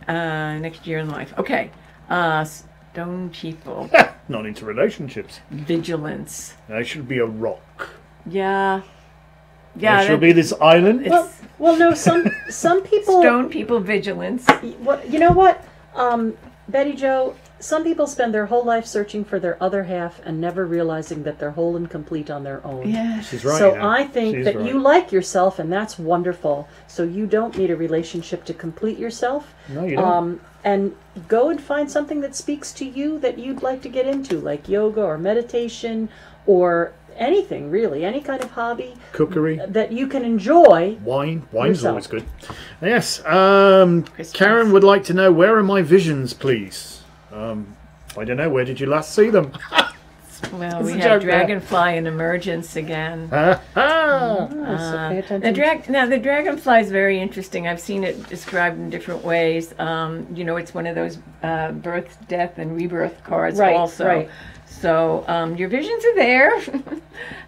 Next year in life. Okay. Stone people. Not into relationships. Vigilance. That should be a rock. Yeah. There should be this island. Well, no. Some people. Stone people vigilance. You know what, Betty Jo? Some people spend their whole life searching for their other half and never realizing that they're whole and complete on their own. Yeah. She's right. So I think She's that right. you like yourself, and that's wonderful. So you don't need a relationship to complete yourself. No, you don't. And go and find something that speaks to you that you'd like to get into, like yoga or meditation or anything, really, any kind of hobby. Cookery. That you can enjoy. Wine's yourself. always good. Yes. Karen would like to know, where are my visions, please? I don't know. Where did you last see them? Well, It's we a have joke, dragonfly and emergence again. So pay attention. Now the dragonfly is very interesting. I've seen it described in different ways. It's one of those birth, death, and rebirth cards also. Right. So your visions are there,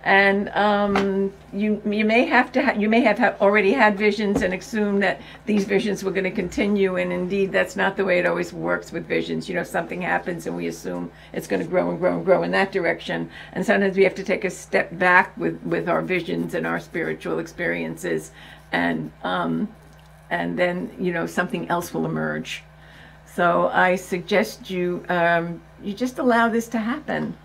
and you may have already had visions and assume that these visions were going to continue. And indeed, that's not the way it always works with visions. Something happens and we assume it's going to grow and grow and grow in that direction. And sometimes we have to take a step back with our visions and our spiritual experiences, and then something else will emerge. So I suggest you just allow this to happen.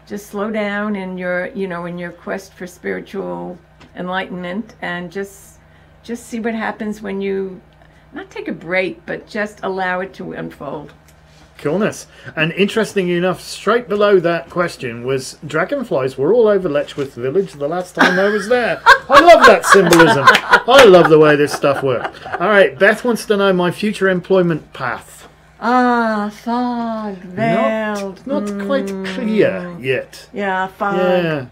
Just slow down in your quest for spiritual enlightenment, and just see what happens when you not take a break, but just allow it to unfold. Coolness. And interestingly enough, straight below that question was dragonflies were all over Letchworth Village the last time I was there. I love that symbolism. I love the way this stuff works. All right, Beth wants to know my future employment path. Ah, fog, veiled. Not quite clear yet. Yeah, fog. Yeah.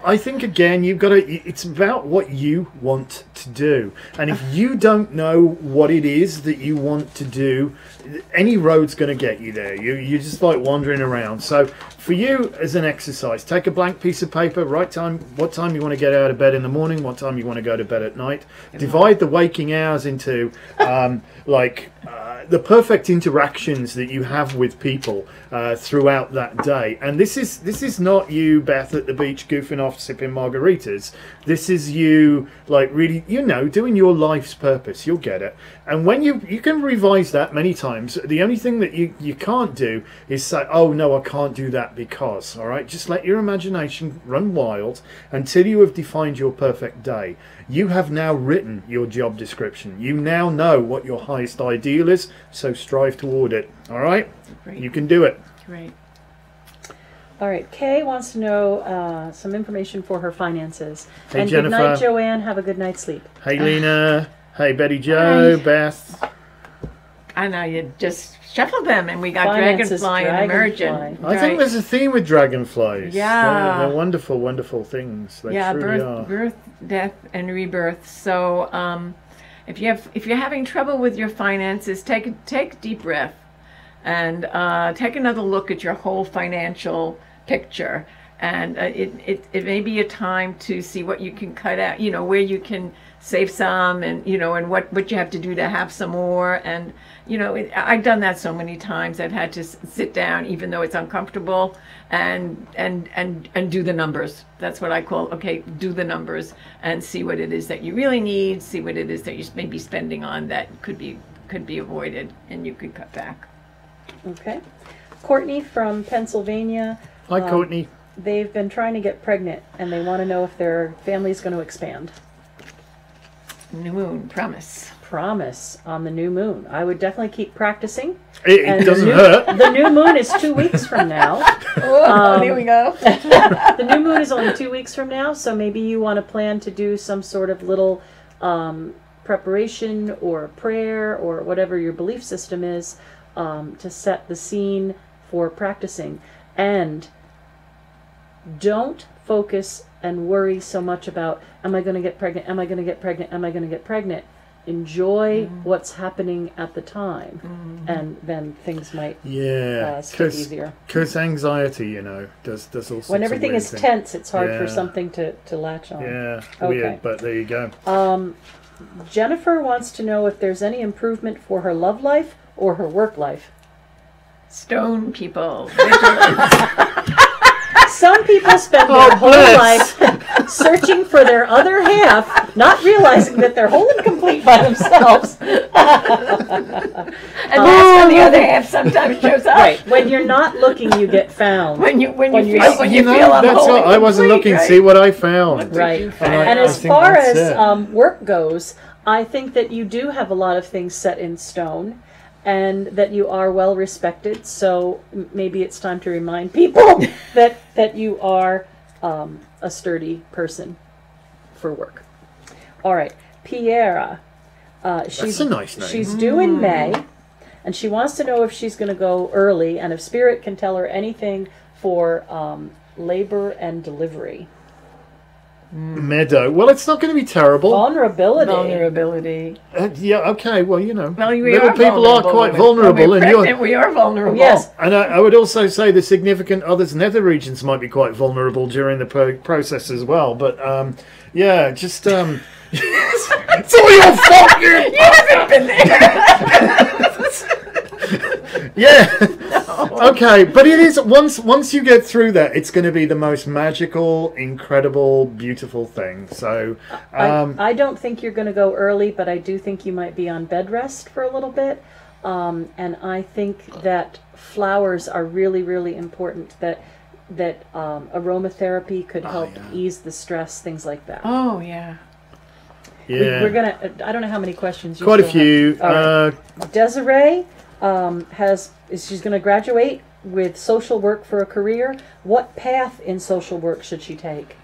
I think again you've got to. It's about what you want to do, and if you don't know what it is that you want to do, any road's going to get you there. You're just like wandering around. So for you, as an exercise, take a blank piece of paper, write what time you want to get out of bed in the morning, what time you want to go to bed at night. Divide the waking hours into the perfect interactions that you have with people throughout that day. And this is not you, Beth, at the beach goofing off, sipping margaritas. This is you, like, really, doing your life's purpose. You'll get it. And when you can revise that many times. The only thing that you can't do is say, oh no, I can't do that because. All right, just let your imagination run wild until you have defined your perfect day. You have now written your job description. You now know what your highest ideal is, so strive toward it. All right? Great. You can do it. Great. All right, Kay wants to know some information for her finances. Hey, and Jennifer. good night, Joanne. Have a good night's sleep. Hey, Lena. Hey, Betty Jo. Hi. Beth. I know, you just shuffled them and we got Finances, dragonfly and emergent. dragonfly. I think there's a theme with dragonflies. Yeah. They're wonderful, wonderful things. They Yeah, truly are. birth, death, and rebirth. So if you're having trouble with your finances, take a deep breath and take another look at your whole financial picture. And it may be a time to see what you can cut out, where you can save some, and and what you have to do to have some more. And I've done that so many times. I've had to sit down, even though it's uncomfortable, and do the numbers. That's what I call, okay, do the numbers and see what it is that you really need, see what it is that you may be spending on that could be avoided and you could cut back. Okay. Courtney from Pennsylvania. Hi, Courtney. They've been trying to get pregnant, and they want to know if their family's going to expand. New moon, promise. Promise on the new moon. I would definitely keep practicing. It And doesn't the hurt. The new moon is 2 weeks from now. Here we go. The new moon is only 2 weeks from now, so maybe you want to plan to do some sort of little preparation or prayer or whatever your belief system is to set the scene for practicing. And don't focus and worry so much about, am I going to get pregnant? Am I going to get pregnant? Am I going to get pregnant? Enjoy what's happening at the time, and then things might stick easier. Because anxiety, does all sorts When of everything weird is things. tense, it's hard for Yeah. something to latch on. Yeah, Okay. weird, but there you go. Jennifer wants to know if there's any improvement for her love life or her work life. Stone people. Some people spend their whole life searching for their other half, not realizing that they're whole and complete by themselves. And that's when the other half sometimes shows up. Right. When you're not looking, you get found. When you feel That's unholy, what I wasn't looking. right? See what I found. Right. And And I as think far that's as it. work goes, I think that you do have a lot of things set in stone, and that you are well respected. So maybe it's time to remind people that you are a sturdy person for work. All right, Piera. That's a nice name. She's due in May, and she wants to know if she's going to go early, and if Spirit can tell her anything for labor and delivery. Meadow. Well, it's not going to be terrible. Vulnerability. Yeah, okay, well, Well, we little are people are quite vulnerable. When And we're pregnant, we are vulnerable. Yes. And I would also say the significant other's nether regions might be quite vulnerable during the process as well. But, yeah, just... it's all your fault, you haven't been there. Yeah. Okay, but it is once you get through that, it's going to be the most magical, incredible, beautiful thing. So I don't think you're going to go early, but I do think you might be on bed rest for a little bit. And I think that flowers are really, really important. That aromatherapy could help ease the stress, things like that. Oh, yeah. Yeah. We're gonna. I don't know how many questions. You Quite a still few. have. All right. Desiree she's going to graduate with social work for a career. What path in social work should she take?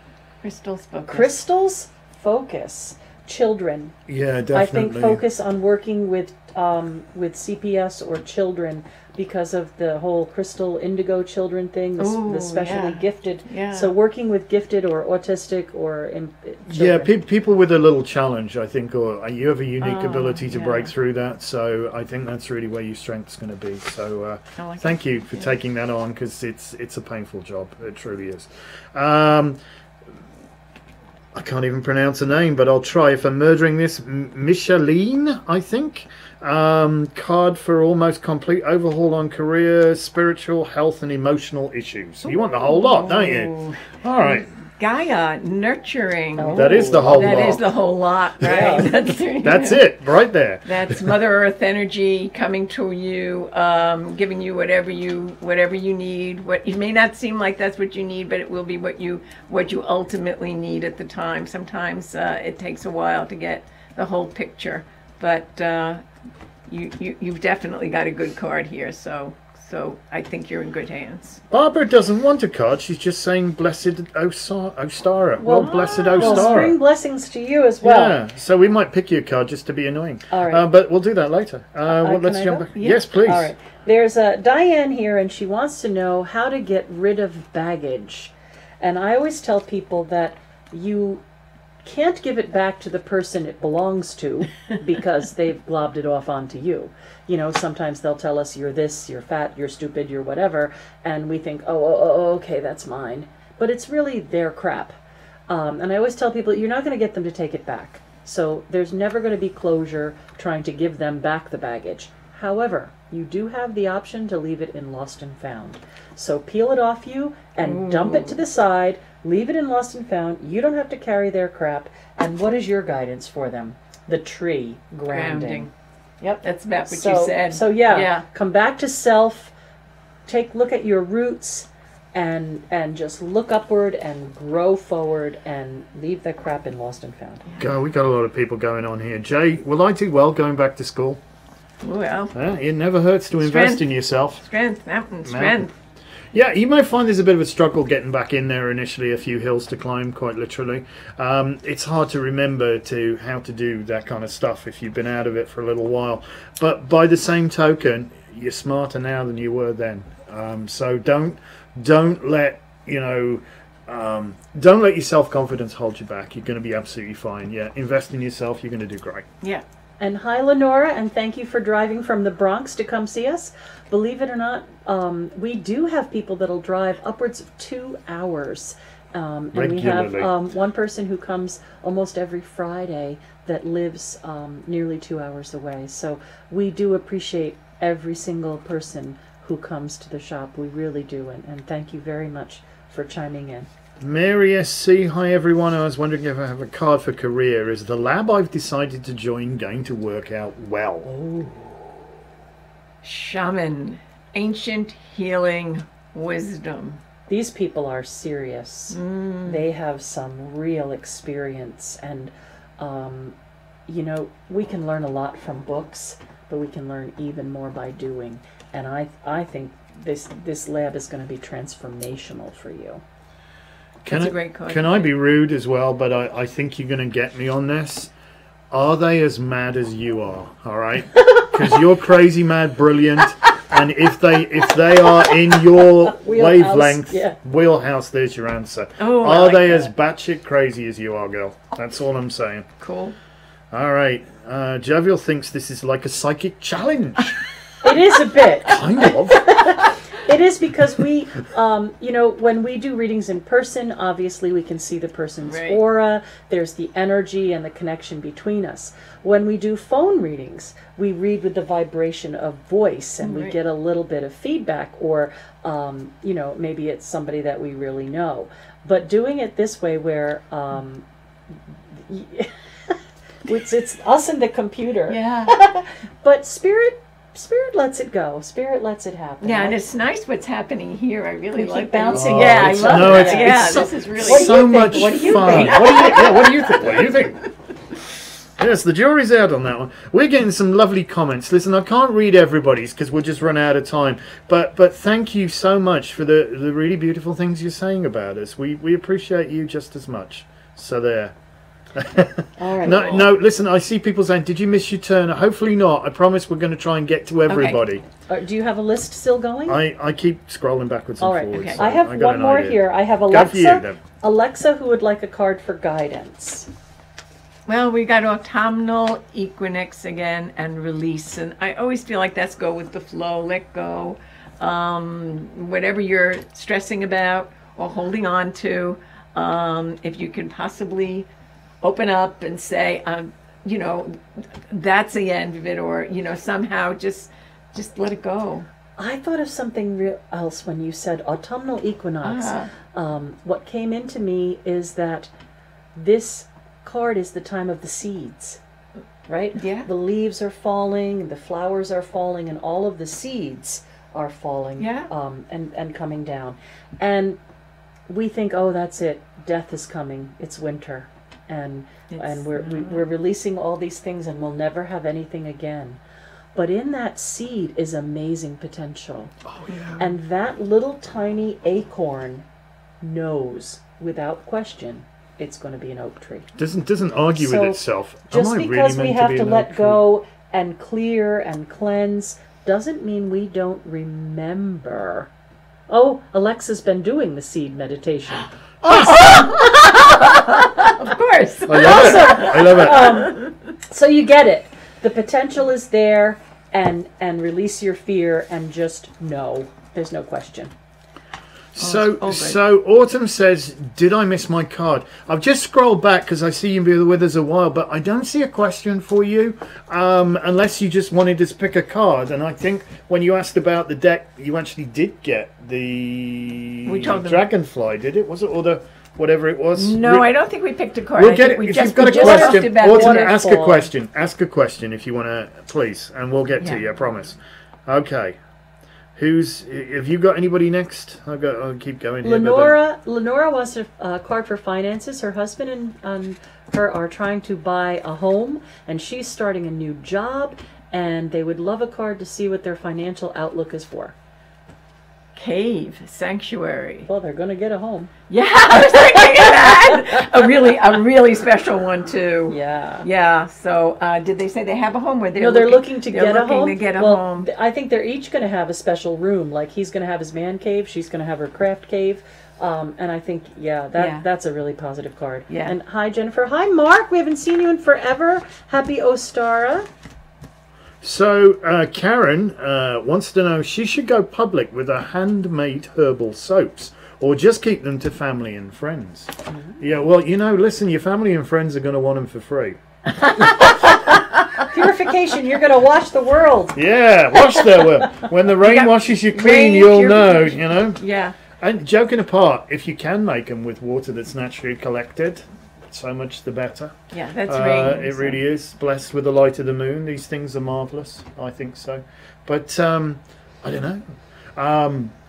Crystal's focus. Crystal's focus. Children. Yeah, definitely. I think focus on working with CPS or children because of the whole crystal indigo children thing, the specially gifted. Yeah. So working with gifted or autistic or Yeah, children. people with a little challenge, I think, or you have a unique ability to yeah. break through that. So I think that's really where your strength's going to be. So like thank you for taking that on, because it's a painful job. It truly is. I can't even pronounce her name, but I'll try if I'm murdering this. Micheline, I think. Card for almost complete overhaul on career, spiritual, health, and emotional issues. You want the whole lot, don't you? All right. Gaia, nurturing. That is the whole lot. That is the whole lot, right? That's it, right there. That's Mother Earth energy coming to you, giving you whatever you need. What it may not seem like that's what you need, but it will be what you ultimately need at the time. Sometimes it takes a while to get the whole picture, but you've definitely got a good card here. So I think you're in good hands. Barbara doesn't want a card. She's just saying blessed Ostara. Well, blessed Ostara. Well, spring blessings to you as well. Yeah, so we might pick you a card just to be annoying. All right. But we'll do that later. Let's jump back. Yeah. Yes, please. All right. There's Diane here, and she wants to know how to get rid of baggage. And I always tell people that you can't give it back to the person it belongs to because they've globbed it off onto you. You know, sometimes they'll tell us you're this, you're fat, you're stupid, you're whatever, and we think, oh, okay, that's mine. But it's really their crap. And I always tell people, you're not going to get them to take it back. So there's never going to be closure trying to give them back the baggage. However, you do have the option to leave it in Lost and Found. So peel it off you and dump it to the side, leave it in Lost and Found. You don't have to carry their crap. And what is your guidance for them? The tree, grounding. Yep. That's about what you said. So yeah, come back to self, look at your roots, and just look upward and grow forward and leave the crap in Lost and Found. God, we got a lot of people going on here. Jay, will I do well going back to school? Well, It never hurts to invest in yourself. Strength, mountain strength. Yeah, you may find there's a bit of a struggle getting back in there initially, a few hills to climb, quite literally. It's hard to remember how to do that kind of stuff if you've been out of it for a little while. But by the same token, you're smarter now than you were then. So don't let don't let your self-confidence hold you back. You're going to be absolutely fine. Yeah, invest in yourself. You're going to do great. Yeah. And hi, Lenora, and thank you for driving from the Bronx to come see us. Believe it or not, we do have people that'll drive upwards of 2 hours. And we have one person who comes almost every Friday that lives nearly 2 hours away. So we do appreciate every single person who comes to the shop. We really do. And thank you very much for chiming in. Mary SC, hi everyone. I was wondering if I have a card for career. Is the lab I've decided to join going to work out well? Oh. Shaman, ancient healing wisdom. These people are serious. They have some real experience, and we can learn a lot from books, but we can learn even more by doing. And I think this lab is going to be transformational for you. That's a great card. Can I be rude as well? But I think you're going to get me on this. Are they as mad as you are? All right, because you're crazy, mad, brilliant, and if they are in your wavelength, wheelhouse, there's your answer. Oh, are they as batshit crazy as you are, girl? That's all I'm saying. Cool. All right, Javier thinks this is like a psychic challenge. It is a bit. Kind of. It is because we, when we do readings in person, obviously we can see the person's aura. There's the energy and the connection between us. When we do phone readings, we read with the vibration of voice, and we get a little bit of feedback, or, maybe it's somebody that we really know. But doing it this way where it's us and the computer. Yeah. But Spirit lets it go. Spirit lets it happen. Yeah, and it's nice what's happening here. I really We like keep bouncing. Oh, I love that. It's this is really so much fun. What do you think? What do you think? Yes, the jury's out on that one. We're getting some lovely comments. Listen, I can't read everybody's because we'll just run out of time. But thank you so much for the really beautiful things you're saying about us. We appreciate you just as much. So there. All right. No, listen, I see people saying, did you miss your turn? Hopefully not. I promise we're going to try and get to everybody. Do you have a list still going? I keep scrolling backwards and All right. forwards. Okay. So I have got one an more idea. here. I have Go Alexa. for you, then. Alexa, who would like a card for guidance? Well, we got autumnal equinox again and release, and I always feel like that's go with the flow, let go. Whatever you're stressing about or holding on to, if you can possibly open up and say, you know, that's the end of it, or you know, somehow just let it go. I thought of something else when you said autumnal equinox. What came into me is that this card is the time of the seeds, right? Yeah. The leaves are falling, the flowers are falling, and all of the seeds are falling. Yeah. And coming down, and we think, oh, that's it. Death is coming. It's winter, and we're releasing all these things, and we'll never have anything again. But in that seed is amazing potential. Oh, yeah. And that little tiny acorn knows, without question, it's going to be an oak tree. Doesn't argue So, with itself. Just Am I because really we meant have be to an let oak go and clear and cleanse doesn't mean we don't remember. Oh, Alexa's been doing the seed meditation. Of course. tree? I love it. So you get it. The potential is there, and release your fear and just know. There's no question. So good. so Autumn says, did I miss my card? I've just scrolled back because I see you've been with us a while, but I don't see a question for you, unless you just wanted to pick a card. And I think when you asked about the deck, you actually did get the We told them. Dragonfly, did it? Was it, or the whatever it was? No, I don't think we picked a card. We'll I get think it. we If just, you've got we a just talked question, about Autumn, the ask a wonderful. question. Ask a question if you want to, please, and we'll get to Yeah. you. I promise. Okay. Have you got anybody next? I'll keep going here. Lenora wants a card for finances. Her husband and her are trying to buy a home, and she's starting a new job, and they would love a card to see what their financial outlook is for. cave sanctuary. Well, they're going to get a home. Yeah, I was thinking of that. A really special one too. Yeah. Yeah. So, did they say they have a home? Or No, they're looking to get a home. To get a Well, home. I think they're each going to have a special room. Like he's going to have his man cave, she's going to have her craft cave. And I think, that's a really positive card. Yeah. And hi, Jennifer. Hi, Mark. We haven't seen you in forever. Happy Ostara. So Karen wants to know she should go public with her handmade herbal soaps or just keep them to family and friends. Mm-hmm. Yeah, well, listen, your family and friends are going to want them for free. Purification. You're going to wash the world. Yeah, wash their well. When the rain washes you clean, rain you'll know, purification. Yeah. And joking apart, if you can make them with water that's naturally collected, so much the better. Yeah, that's rain. It really is. Blessed with the light of the moon. These things are marvellous. I think so. But I don't know.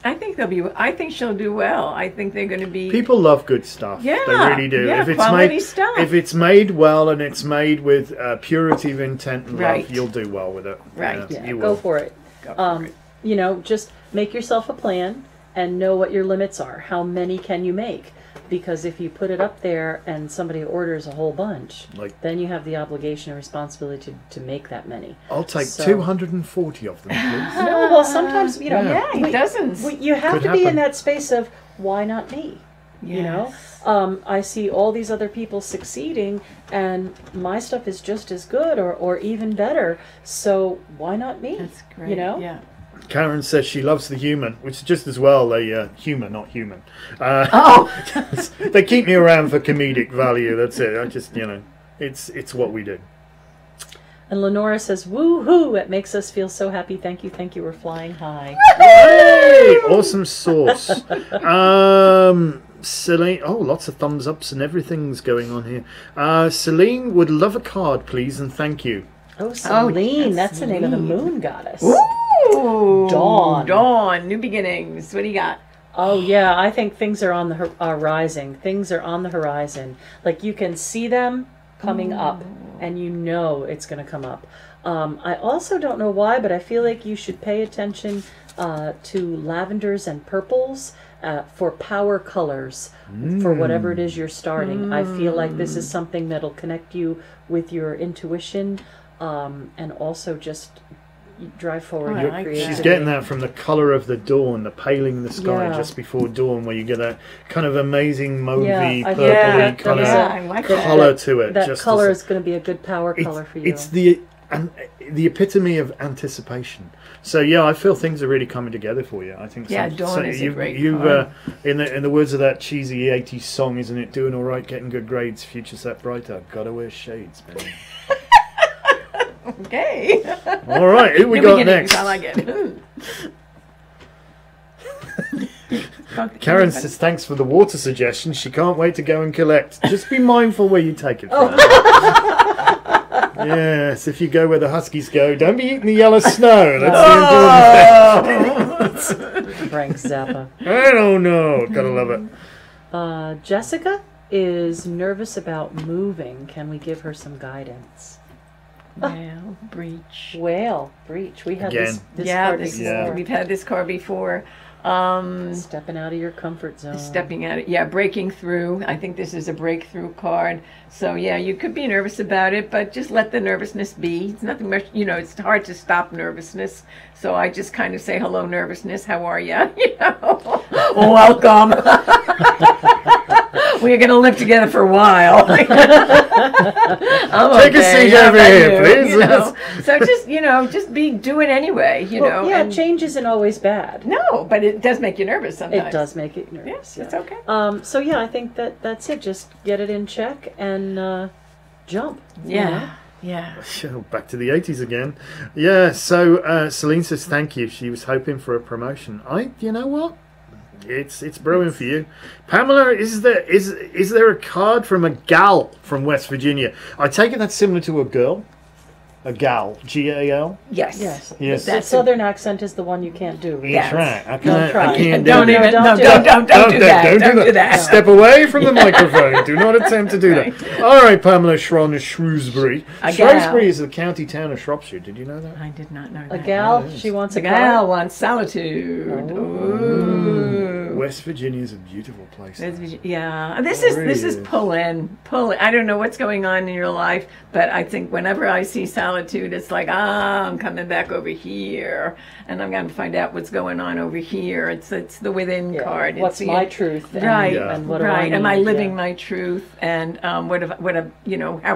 I think she'll do well. I think they're going to be. People love good stuff. Yeah, they really do. yeah, If it's quality made, stuff. If it's made well and it's made with purity of intent and Right. love, you'll do well with it. Right. Yeah, you go will. for it. Go for it. Just make yourself a plan and know what your limits are. How many can you make? Because if you put it up there and somebody orders a whole bunch, then you have the obligation and responsibility to make that many. I'll take So- 240 of them, please. No, well, sometimes, Yeah, dozens. you have Could to be in happen. that space of, why not me? You know? I see all these other people succeeding, and my stuff is just as good or even better, so why not me? That's great. You know? Yeah. Karen says she loves the human, which is just as well a humour, not human. They keep me around for comedic value. That's it. I just, it's what we do. And Lenora says, woo-hoo, it makes us feel so happy. Thank you, we're flying high. Hey, awesome sauce. Celine, lots of thumbs ups and everything's going on here. Celine would love a card, please, and thank you. Oh, Celine, that's the name of the Celine. moon goddess. Ooh, Dawn. New beginnings. What do you got? Oh, yeah, I think things are on the are rising. Things are on the horizon. Like, you can see them, coming up, and you know it's going to come up. I also don't know why, but I feel like you should pay attention to lavenders and purples for power colors for whatever it is you're starting. I feel like this is something that'll connect you with your intuition, and also just drive forward your creativity. She's getting that from the colour of the dawn, the paling in the sky just before dawn, where you get that kind of amazing mauvey, purpley colour to it. That colour is going to be a good power colour for you. It's the epitome of anticipation. So yeah, I feel things are really coming together for you. I think. Yeah, dawn is a great card. In the words of that cheesy '80s song, isn't it? Doing all right, getting good grades, future's that brighter. Gotta wear shades, man. Okay. All right, who we got next? I like it. Karen says thanks for the water suggestion. She can't wait to go and collect. Just be mindful where you take it from. Yes, if you go where the huskies go, don't be eating the yellow snow. That's the important thing. Frank Zappa. I don't know. Gotta love it. Jessica is nervous about moving. Can we give her some guidance? Well, breach. Whale, breach. We had Again. this card before. Yeah, we've had this card before. Stepping out of your comfort zone. Stepping out, breaking through. I think this is a breakthrough card. So yeah, you could be nervous about it, but just let the nervousness be. It's nothing much, it's hard to stop nervousness. So I just kind of say, hello, nervousness, how are you? Welcome. We're going to live together for a while. Take a seat over here, please. So just do it anyway, and change isn't always bad. No, but it does make you nervous sometimes. It does make it nervous. Yes, it's okay. So yeah, I think that's it. Just get it in check and jump. Yeah. Back to the 80s again. Yeah, so Celine says thank you. She was hoping for a promotion. You know what? It's brewing for you. Pamela, is there a card from a gal from West Virginia? I take it that's similar to a girl? A gal, G-A-L? Yes. The southern accent is the one you can't do. That's right. I can't do Don't do that. Step away from the microphone. Do not attempt to do that. All right, Pamela Schron of Shrewsbury. Shrewsbury is the county town of Shropshire. Did you know that? I did not know that. A gal, she wants a gal wants solitude. Ooh. West Virginia is a beautiful place. Yeah, this is pull in. I don't know what's going on in your life, but I think whenever I see solitude, it's like, I'm coming back over here, and I'm going to find out what's going on over here. It's the within card. What's my truth? Right. And what do I need? Am I living my truth? And how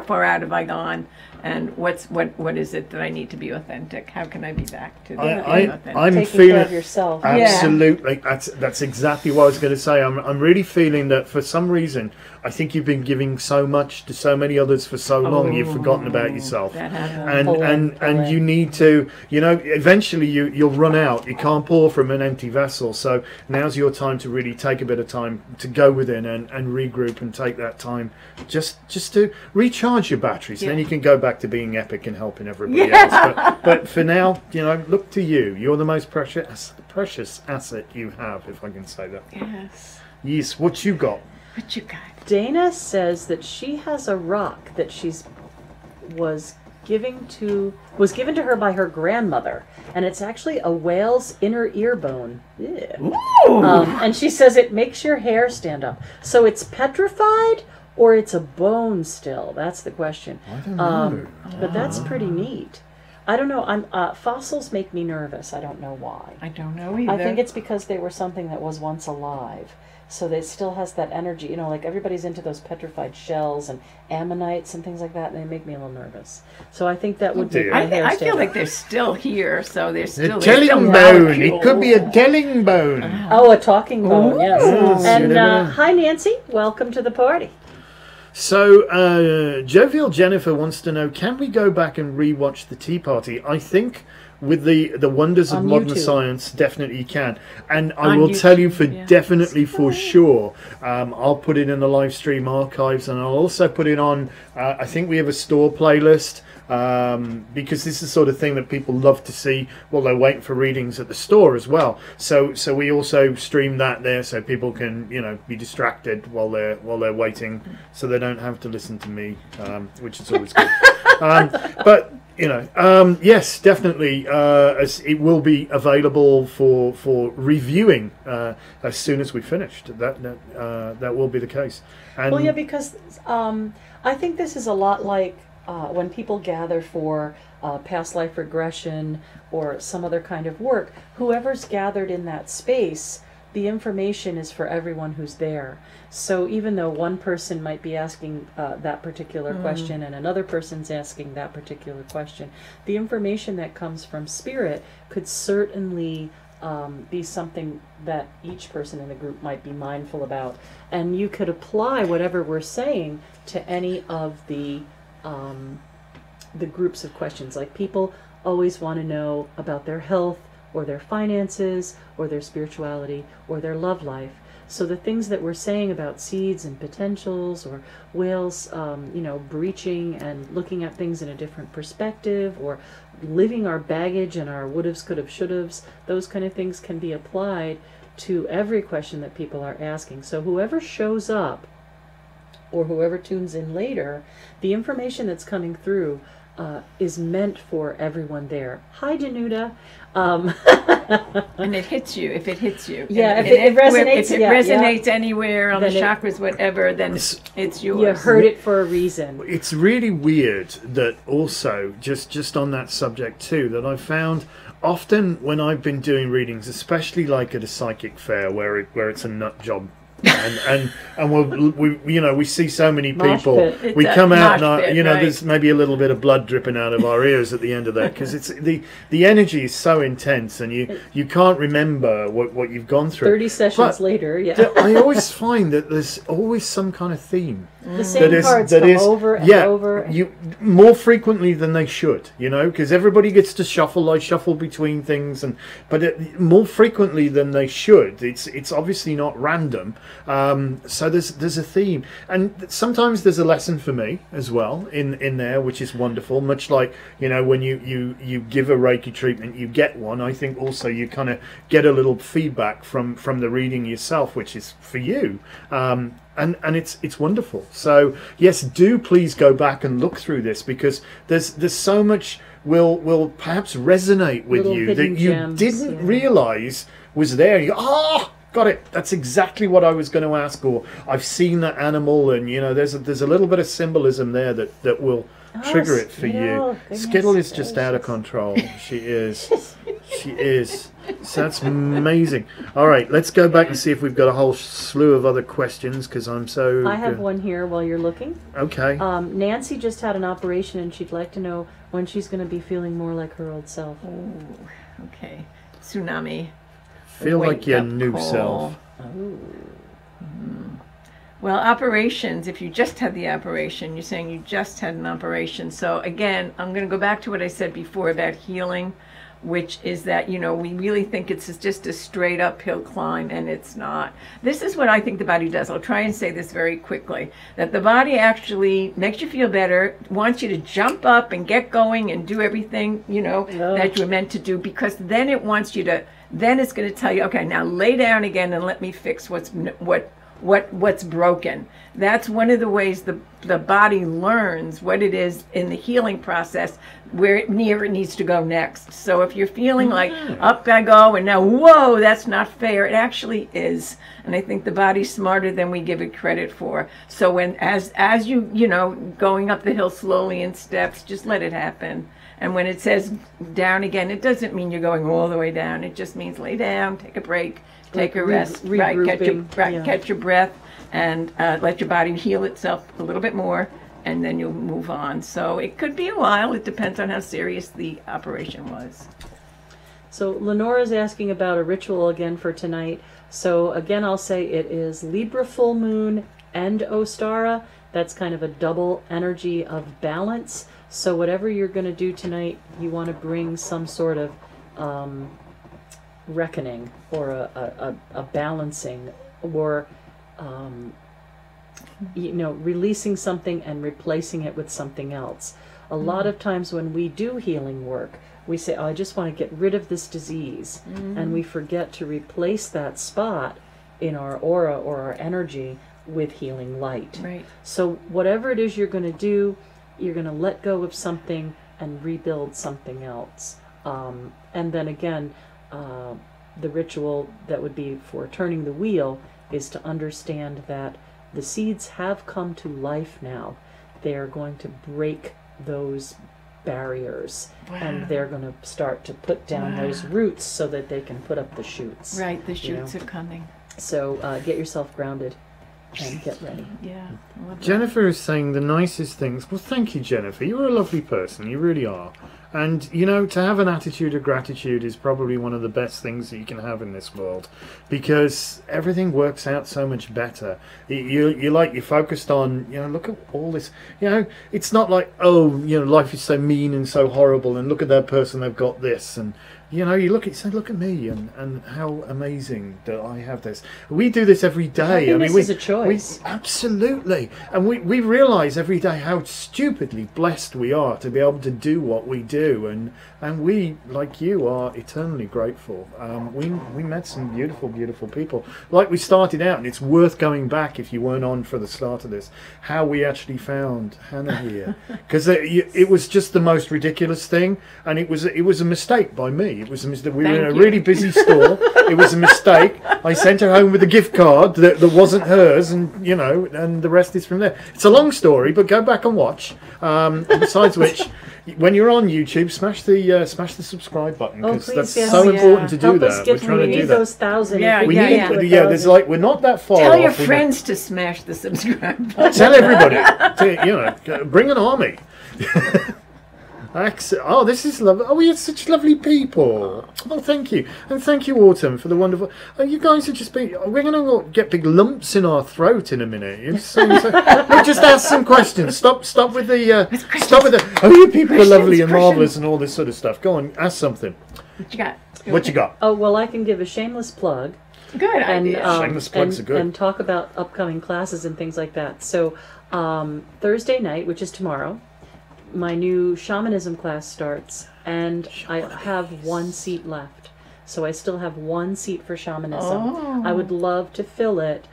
far out have I gone? And what is it that I need to be authentic? How can I be back to being authentic? I'm taking feeling care of yourself. Absolutely. Yeah. That's exactly what I was going to say. I'm really feeling that for some reason I think you've been giving so much to so many others for so long you've forgotten about yourself. And you need to, eventually you'll run out. You can't pour from an empty vessel. So now's your time to really take a bit of time to go within and regroup and take that time just to recharge your batteries. Then you can go back to being epic and helping everybody else. But for now, look to you. You're the most precious asset you have, if I can say that. Yes. What you got? What you got? Dana says that she has a rock that was given to her by her grandmother, and it's actually a whale's inner ear bone. Yeah. And she says it makes your hair stand up. So it's petrified, or it's a bone still? That's the question. I don't know. But that's pretty neat. I don't know. Fossils make me nervous. I don't know why. I don't know either. I think it's because they were something that was once alive. So it still has that energy. Like everybody's into those petrified shells and ammonites and things like that, and they make me a little nervous. So I think that would be my hair I feel like they're still here, so they're still... A telling bone. It could be a telling bone. A talking bone, yes. And hi, Nancy. Welcome to the party. So, Jovial Jennifer wants to know, can we go back and rewatch the Tea Party? I think with the wonders of modern science, definitely you can. And I will tell you for sure, I'll put it in the live stream archives, and I'll also put it on, I think we have a store playlist because this is the sort of thing that people love to see while they're waiting for readings at the store as well. So we also stream that there so people can, you know, be distracted while they're waiting, so they don't have to listen to me, which is always good. But you know, yes, definitely, as it will be available for reviewing as soon as we finished. That will be the case. And Well, yeah, because I think this is a lot like when people gather for past life regression or some other kind of work. Whoever's gathered in that space, the information is for everyone who's there. So even though one person might be asking that particular question and another person's asking that particular question, the information that comes from spirit could certainly be something that each person in the group might be mindful about. And you could apply whatever we're saying to any of the groups of questions. Like, people always want to know about their health or their finances or their spirituality or their love life. So the things that we're saying about seeds and potentials, or whales, you know, breaching and looking at things in a different perspective, or living our baggage and our would-haves, could-haves, should-haves, those kind of things can be applied to every question that people are asking. So whoever shows up or whoever tunes in later, the information that's coming through is meant for everyone there. Hi, Danuta. And it hits you, if it hits you. Yeah, and, if it resonates, if it yeah, resonates anywhere on Then the chakras, whatever, then it's yours. You heard it for a reason. it's really weird that also, just on that subject too, that I found often when I've been doing readings, especially like at a psychic fair where it's a nut job, and we see so many people. pit. We It's a come out mosh and pit, right. there's maybe a little bit of blood dripping out of our ears at the end of that, because it's the energy is so intense, and you can't remember what you've gone through. 30 sessions But later, yeah. I always find that there's always some kind of theme. The same cards come over and over. You more frequently than they should, because everybody gets to shuffle. I shuffle between things, but more frequently than they should. It's obviously not random. So there's a theme, and sometimes there's a lesson for me as well in there, which is wonderful. Much like when you give a Reiki treatment, you get one. I think also you kind of get a little feedback from the reading yourself, which is for you. And it's wonderful. So yes, do please go back and look through this, because there's so much will perhaps resonate with Little you hidden that you gems, didn't realize was there. You go, got it. That's exactly what I was going to ask, or I've seen that animal, and there's a little bit of symbolism there that will trigger it for you. goodness Skittle is just out of gracious. control. She is. She is. So that's amazing. All right, let's go back and see if we've got a whole slew of other questions, because I'm so... I have one here while you're looking. Okay. Nancy just had an operation, and she'd like to know when she's going to be feeling more like her old self. Oh, okay. Tsunami. Feel like your wake-up new call. self. Well, operations, if you just had the operation, you're saying you just had an operation. So again, I'm going to go back to what I said before about healing, which is that, we really think it's just a straight uphill climb, and it's not. This is what I think the body does. I'll try and say this very quickly, that the body actually makes you feel better, wants you to jump up and get going and do everything, that you're meant to do, because then it wants you to, then it's going to tell you, okay, now lay down again and let me fix what's broken. That's one of the ways the body learns what it is in the healing process, where it needs to go next. So if you're feeling like up I go and now whoa, that's not fair, it actually is. And I think the body's smarter than we give it credit for. So when as you going up the hill slowly in steps, just let it happen. And when it says down again, it doesn't mean you're going all the way down. It just means lay down, take a break, take a rest, catch your breath, and let your body heal itself a little bit more, and then you'll move on. So it could be a while. It depends on how serious the operation was. So Lenora's asking about a ritual again for tonight. So again, I'll say it is Libra full moon and Ostara. That's kind of a double energy of balance. So whatever you're going to do tonight, you want to bring some sort of reckoning, or a balancing, or releasing something and replacing it with something else. A lot of times when we do healing work, we say, oh, I just want to get rid of this disease. And we forget to replace that spot in our aura or our energy with healing light. Right. So whatever it is you're going to do, you're going to let go of something and rebuild something else. And then again, the ritual that would be for turning the wheel is to understand that the seeds have come to life now. They're going to break those barriers, and they're going to start to put down those roots so that they can put up the shoots. Right, the shoots are coming. So get yourself grounded and get ready. Yeah. I love that. Jennifer is saying the nicest things. Well, thank you, Jennifer. You're a lovely person. You really are. And, you know, to have an attitude of gratitude is probably one of the best things that you can have in this world, because everything works out so much better. You're focused on, you know, look at all this, you know, it's not like, oh, you know, life is so mean and so horrible and look at that person, they've got this. And, you know, you say, look at me and how amazing that I have this. We do this every day. Happiness is a choice. Absolutely. And we realise every day how stupidly blessed we are to be able to do what we do. And we, like you, are eternally grateful. We met some beautiful, beautiful people. Like we started out, and it's worth going back if you weren't on for the start of this, how we actually found Hanah here. Because it was just the most ridiculous thing, and it was a mistake by me. It was a mistake. We were in a really busy store. It was a mistake. I sent her home with a gift card that wasn't hers, and you know, and the rest is from there. It's a long story, but go back and watch. Besides which, when you're on YouTube, smash the subscribe button, because that's so important to do Help that. us get, We're trying to we do need that. those 1,000. Yeah, We yeah, need, yeah. there's like, we're not that far Tell off. your We know. friends to smash the subscribe button. Tell everybody. You know, bring an army. Oh, this is lovely. Oh, we had such lovely people. Oh, thank you. And thank you, Autumn, for the wonderful... Oh, you guys are just being... We're going to get big lumps in our throat in a minute. We'll just ask some questions. Stop with the... Oh, you people are lovely and marvellous and all this sort of stuff. Go on, ask something. What you got? What you got? Oh, well, I can give a shameless plug. Good And, idea. Shameless plugs are good. And talk about upcoming classes and things like that. So Thursday night, which is tomorrow, my new shamanism class starts, and I have one seat left. So I still have one seat for shamanism. Oh. I would love to fill it,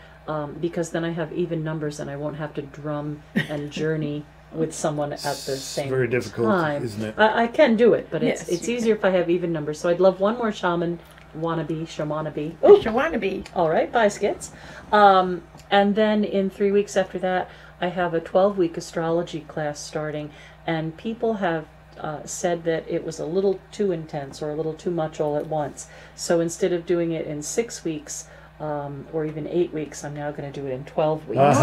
because then I have even numbers and I won't have to drum and journey with someone at the same It's very difficult, time. isn't it? I can do it, but Yes, it's you easier if I have even numbers. So I'd love one more shamanibe. Shawannabe. All right, bye, skits. And then in 3 weeks after that, I have a 12-week astrology class starting, and people have said that it was a little too intense or a little too much all at once. So instead of doing it in 6 weeks, or even 8 weeks, I'm now going to do it in 12 weeks.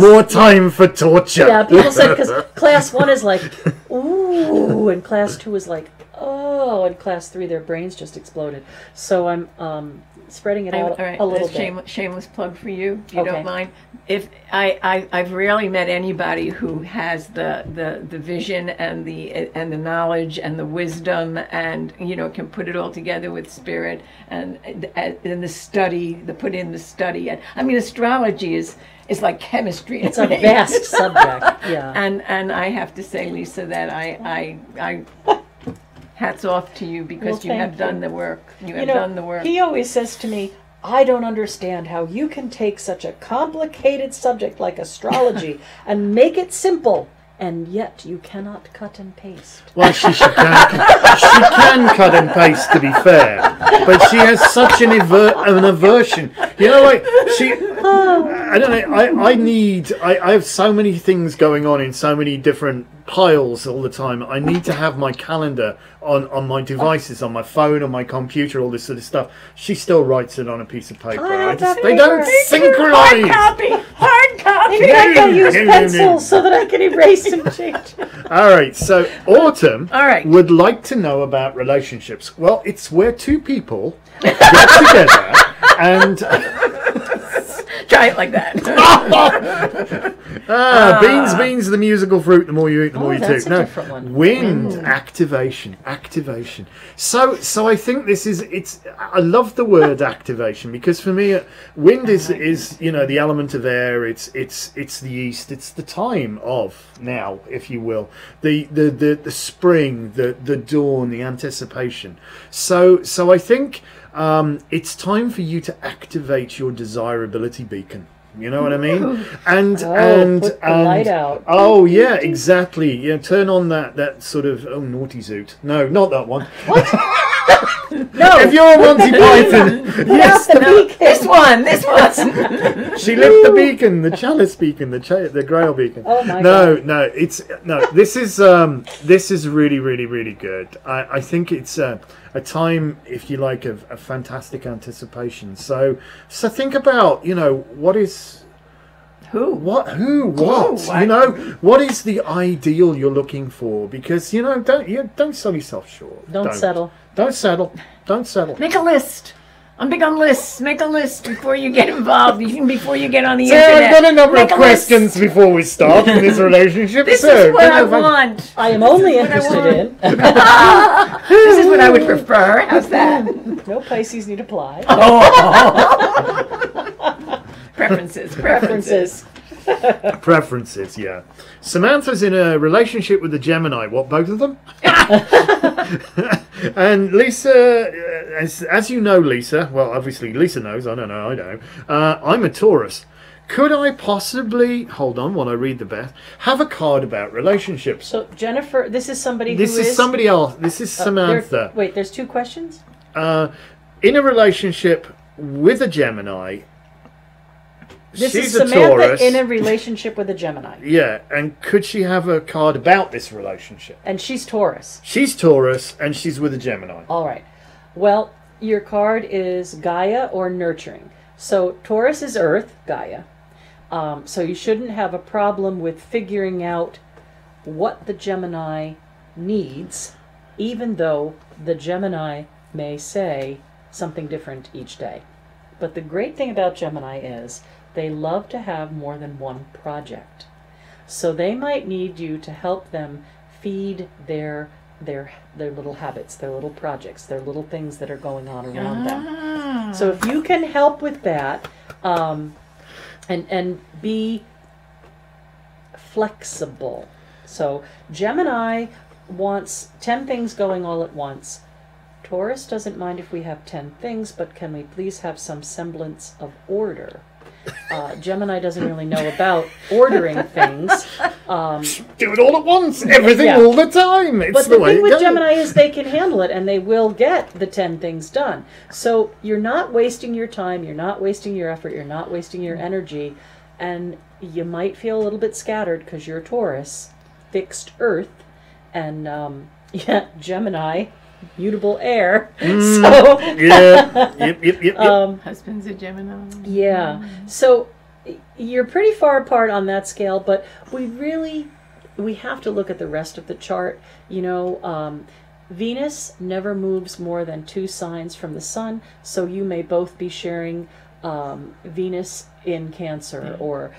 More time for torture. Yeah, people said, because class 1 is like, ooh, and class 2 is like, oh, and class 3, their brains just exploded. So I'm spreading it out All right, a little that's bit. shameless plug for you, if you Okay. don't mind. If I've rarely met anybody who has the vision and the knowledge and the wisdom, and you know, can put it all together with spirit and the study, put in the study. And I mean, astrology is like chemistry. It's a vast subject. Yeah. And I have to say, Lisa, that I hats off to you, because Well, you have thank done you. the work. You You have know, done the work. he always says to me, I don't understand how you can take such a complicated subject like astrology and make it simple, and yet you cannot cut and paste. Well, she can cut and paste, to be fair, but she has such an aversion. You know, like I don't know. I have so many things going on in so many different piles all the time. I need to have my calendar on my devices, on my phone, on my computer, all this sort of stuff. She still writes it on a piece of paper. They don't synchronize. Hard copy. In fact, I use pencils so that I can erase and change. All right, so Autumn All right. would like to know about relationships. Well, it's where two people get together and... Try it like that. Beans, the musical fruit. The more you eat, the more you that's toot. a different one. Wind, activation. So I think this is. I love the word activation because for me, wind is the element of air. It's the east. It's the time of now, if you will. The spring, the dawn, the anticipation. So I think it's time for you to activate your desirability beacon. You know what I mean? And put the light out. Oh yeah, exactly. Yeah, turn on that sort of naughty zoot. No, not that one. What? No. If you're a Monty Python, yes, this one. she lit the beacon, the chalice beacon, the Grail beacon. Oh my God. This is really, really, really good. I think it's a time, if you like, of fantastic anticipation. So think about, what is. What? What is the ideal you're looking for? Because don't sell yourself short. Don't settle. Don't settle. Make a list. I'm big on lists. Make a list before you get involved, even before you get on the So internet. I've got a number of Make questions before we start in this relationship. This is what I want. I am only interested in. This is what I would prefer. How's that? No Pisces need apply. Preferences. Preferences, yeah. Samantha's in a relationship with a Gemini. What, both of them? And Lisa, as you know, Lisa, well, obviously Lisa knows, I don't know, I don't know. I'm a Taurus. Could I possibly, hold on while I read the best, have a card about relationships? So, Jennifer, this is somebody who This is somebody else. This is Samantha. There's two questions? In a relationship with a Gemini. This She's is a Samantha Taurus. in a relationship with a Gemini. Yeah, and could she have a card about this relationship? And she's Taurus. She's Taurus, and she's with a Gemini. All right. Well, your card is Gaia or nurturing. So Taurus is Earth, Gaia. So you shouldn't have a problem with figuring out what the Gemini needs, even though the Gemini may say something different each day. But the great thing about Gemini is they love to have more than one project. So they might need you to help them feed their little habits, their little projects, their little things that are going on around them. So if you can help with that, and be flexible. So Gemini wants 10 things going all at once. Taurus doesn't mind if we have 10 things, but can we please have some semblance of order? Gemini doesn't really know about ordering things. Do it all at once, everything all the time. It's But the the way thing it with goes. Gemini is they can handle it, and they will get the 10 things done. So you're not wasting your time, you're not wasting your effort, you're not wasting your energy, and you might feel a little bit scattered because you're Taurus, fixed Earth, and Gemini, mutable air. So Yep. Husband's a Gemini. yeah. So you're pretty far apart on that scale, but we have to look at the rest of the chart. Venus never moves more than 2 signs from the sun, so you may both be sharing Venus in Cancer, or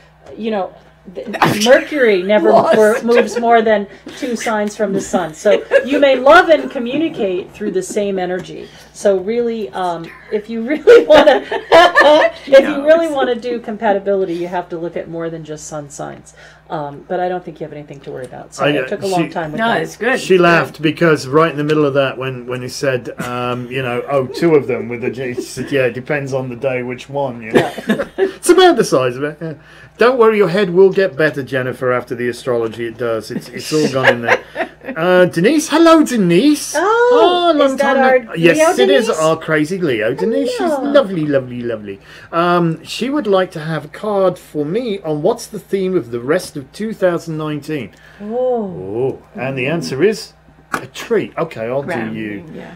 Mercury never moves more than 2 signs from the sun. So you may love and communicate through the same energy. So really, if you really want to, do compatibility, you have to look at more than just sun signs. But I don't think you have anything to worry about. So it took a long time with that. No, it's good. She laughed because right in the middle of that, when he said, 2 of them with the G, she said, yeah, it depends on the day which one. It's about the size of it. Yeah. Don't worry, your head will get better, Jennifer, after the astrology. It does. It's all gone in there. Denise, hello, Denise. Oh, long is that time our no- Yes, Leo it is Denise? our crazy Leo. Denise, she's lovely, lovely, lovely. She would like to have a card for me on what's the theme of the rest of 2019. Oh, and the answer is a tree. Okay, I'll do you. Yeah.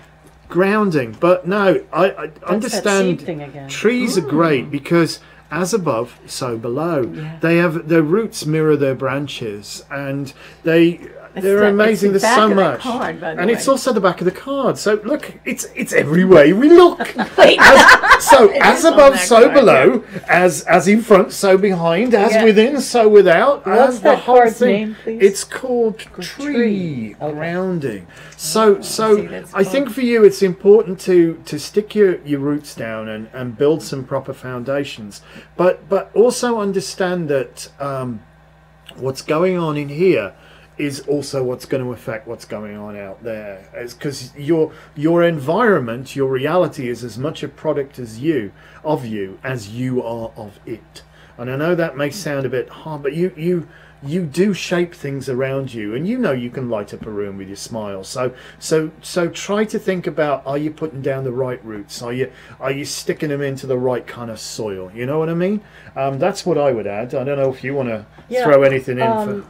Grounding, but no, I understand. That seed thing again. Trees are great because as above, so below. Yeah. They have their roots mirror their branches, and they They're amazing. There's so much, and it's also the back of the card. So look, it's every way we look. As above, so below. As in front, so behind. As within, so without. What's the that whole card's thing. name, please? It's called tree grounding. So I think for you, it's important to stick your roots down and build some proper foundations, but also understand that what's going on in here is also what's going to affect what's going on out there, because your environment, your reality is as much a product as you as you are of it. And I know that may sound a bit hard, but you do shape things around you, and you can light up a room with your smile. So try to think about, are you putting down the right roots? Are you sticking them into the right kind of soil? You know what I mean? That's what I would add. I don't know if you want to throw anything in.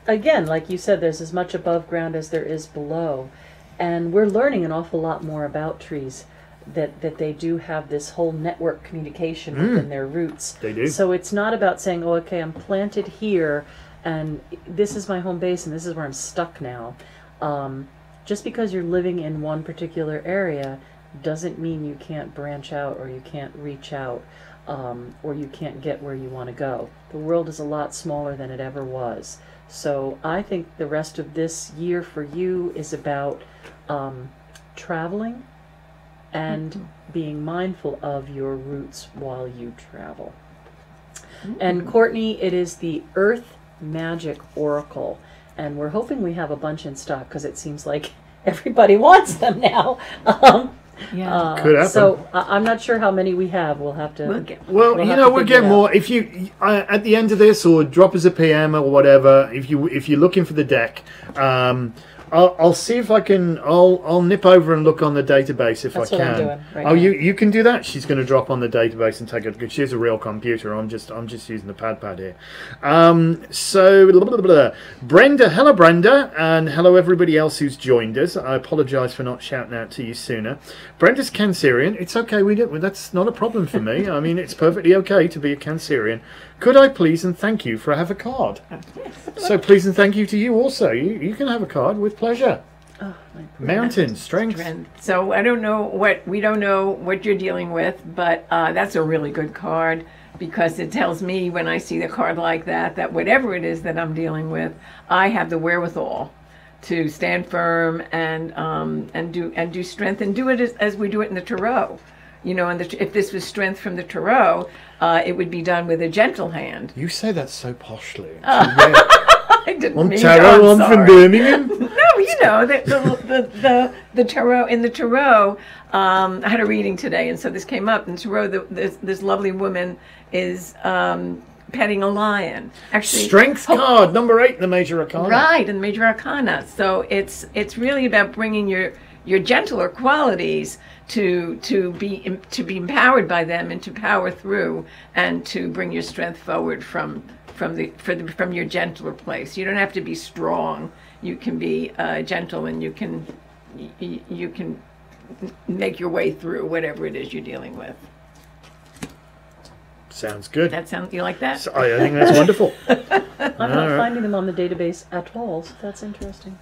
Again, like you said, there's as much above ground as there is below, and we're learning an awful lot more about trees. That they do have this whole network communication within their roots. They do. So it's not about saying, oh, okay, I'm planted here, and this is my home base, and this is where I'm stuck now. Just because you're living in one particular area doesn't mean you can't branch out, or you can't reach out, or you can't get where you want to go. The world is a lot smaller than it ever was. So I think the rest of this year for you is about traveling and being mindful of your roots while you travel. And Courtney, it is the Earth Magic Oracle, and we're hoping we have a bunch in stock, because it seems like everybody wants them now. Could happen. So I'm not sure how many we have. We'll have to. We'll get more. If you at the end of this, or drop us a PM or whatever. If you're looking for the deck, I'll see if I can. I'll nip over and look on the database if That's I what can. I'm doing right now. you can do that. She's going to drop on the database and take it, because she's a real computer. I'm just using the pad here. Brenda, hello Brenda, and hello everybody else who's joined us. I apologise for not shouting out to you sooner. Brenda's Cancerian. It's okay. That's not a problem for me. I mean, it's perfectly okay to be a Cancerian. Could I please and thank you for have a card? So please and thank you to you also. You can have a card with pleasure. Oh, Mountain strength. So we don't know what you're dealing with, but that's a really good card, because it tells me when I see the card like that whatever it is that I'm dealing with, I have the wherewithal to stand firm and do strength, and do it as we do it in the tarot. And if this was strength from the tarot, it would be done with a gentle hand. You say that so poshly. I didn't mean tarot. I'm from Birmingham. No, the tarot. In the tarot, I had a reading today, and so this came up. In tarot, this lovely woman is petting a lion. Actually, strength card number 8 in the major arcana. Right, in the major arcana. So it's really about bringing your gentler qualities to be empowered by them, and to power through, and to bring your strength forward from your gentler place. You don't have to be strong. You can be gentle, and you can make your way through whatever it is you're dealing with. Sounds good. You like that? I think that's wonderful. I'm not finding them on the database at all, so that's interesting.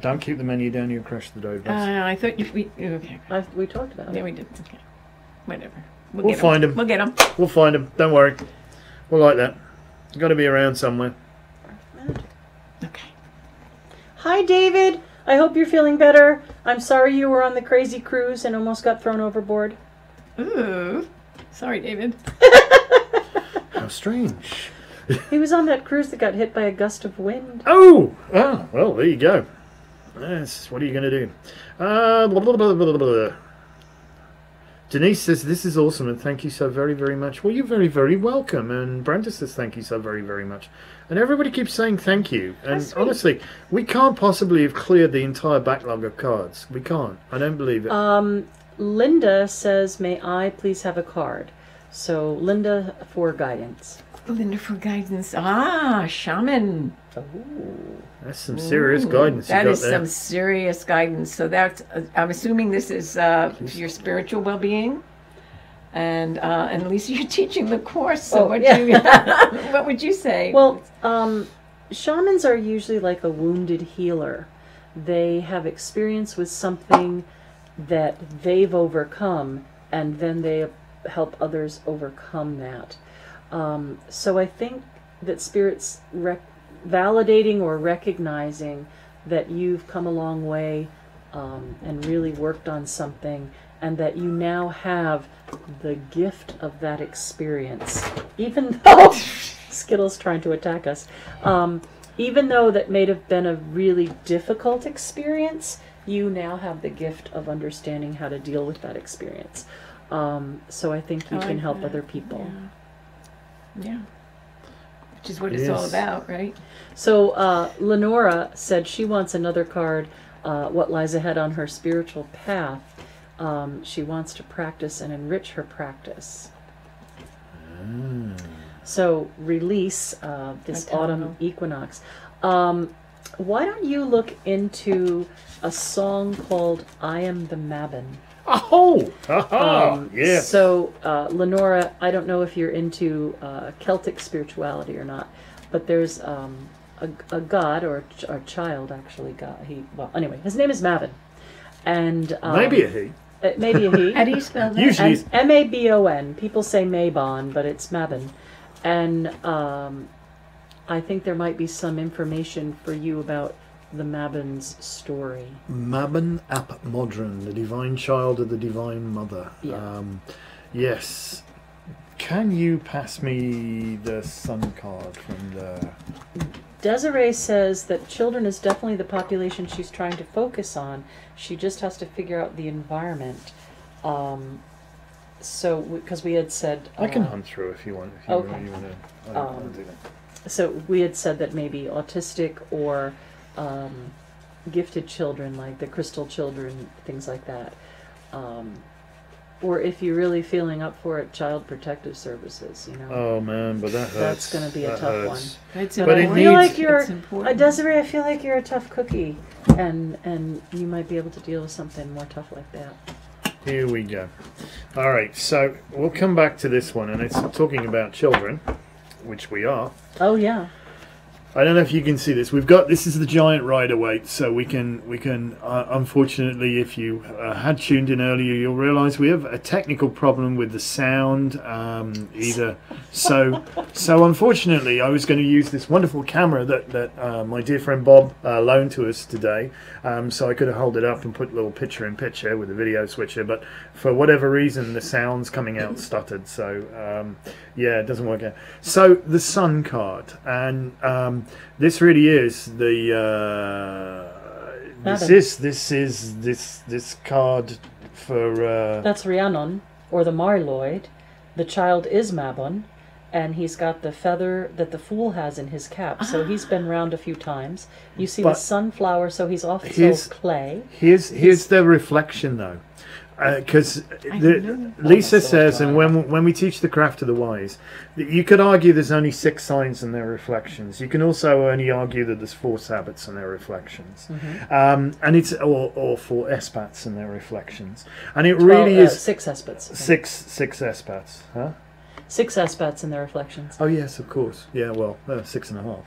Don't keep the menu down, you crash the database. I thought okay. We talked about it. Yeah, we did. Okay. Whatever. We'll find them. We'll get them. We'll find them. Don't worry. We'll like that. Got to be around somewhere. Okay. Hi, David. I hope you're feeling better. I'm sorry you were on the crazy cruise and almost got thrown overboard. Ooh. Sorry, David. How strange. He was on that cruise that got hit by a gust of wind. Oh, well, there you go. Yes, what are you going to do? Blah, blah, blah, blah, blah. Denise says, this is awesome, and thank you so very, very much. Well, you're very, very welcome. And Brenda says, thank you so very, very much. And everybody keeps saying thank you. And honestly, we can't possibly have cleared the entire backlog of cards. We can't. I don't believe it. Linda says, may I please have a card? So, Linda for guidance. Linda for guidance. Ah, shaman. Oh. That's some serious guidance you got there. That is some serious guidance. So that's, I'm assuming this is your spiritual well-being. And Lisa, you're teaching the course. So what would you say? Well, Shamans are usually like a wounded healer. They have experience with something that they've overcome, and then they help others overcome that. So I think that Spirit's validating or recognizing that you've come a long way and really worked on something, and that you now have the gift of that experience, even though Skittle's trying to attack us. Even though that may have been a really difficult experience, you now have the gift of understanding how to deal with that experience. So I think you can help other people. Yeah. Which is what it's all about, right? So Lenora said she wants another card, what lies ahead on her spiritual path. She wants to practice and enrich her practice. So release this autumn equinox. Why don't you look into a song called I Am the Mabon? Oh! Yes. So, Lenora, I don't know if you're into Celtic spirituality or not, but there's a god, or a child, actually. Anyway, his name is Mabon. And maybe a he. Maybe a he. How do you spell that? Usually Mabon. People say Mabon, but it's Mabon. And I think there might be some information for you about the Mabon's story. Mabon ap Modron, the divine child of the divine mother. Yeah. Yes. Can you pass me the sun card from the... Desiree says that children is definitely the population she's trying to focus on. She just has to figure out the environment. So, because we had said... I can hunt through if you want. If you really want to. I don't want to do that. So we had said that maybe autistic or gifted children, like the crystal children, things like that. Or if you're really feeling up for it, child protective services, you know. Oh man, but that hurts. That's going to be a tough one. It's But But I it feel needs- like you're, important. Desiree, I feel like you're a tough cookie, and you might be able to deal with something more tough like that. Here we go. All right, so we'll come back to this one, and it's talking about children, which we are. Oh yeah. I don't know if you can see this. We've got, this is the giant Rider-Waite, so we can unfortunately, if you had tuned in earlier, you'll realise we have a technical problem with the sound. So unfortunately, I was going to use this wonderful camera that my dear friend Bob loaned to us today, so I could have held it up and put a little picture-in-picture with a video switcher, but for whatever reason, the sound's coming out stuttered, so yeah, it doesn't work out. So the Sun card, and this really is the this card for That's Rhiannon, or the Marloid. The child is Mabon, and he's got the feather that the fool has in his cap. So he's been round a few times. You see the sunflower, so he's also clay. Here's the reflection though. Because Lisa says, and when we teach the craft of the wise, you could argue there's only 6 signs and their reflections. You can also only argue that there's 4 sabbats and their reflections, and it's or 4 espats and their reflections. And it really is 6 espats. 6 espats, huh? 6 espats and their reflections. Oh yes, of course. Yeah, well, 6.5.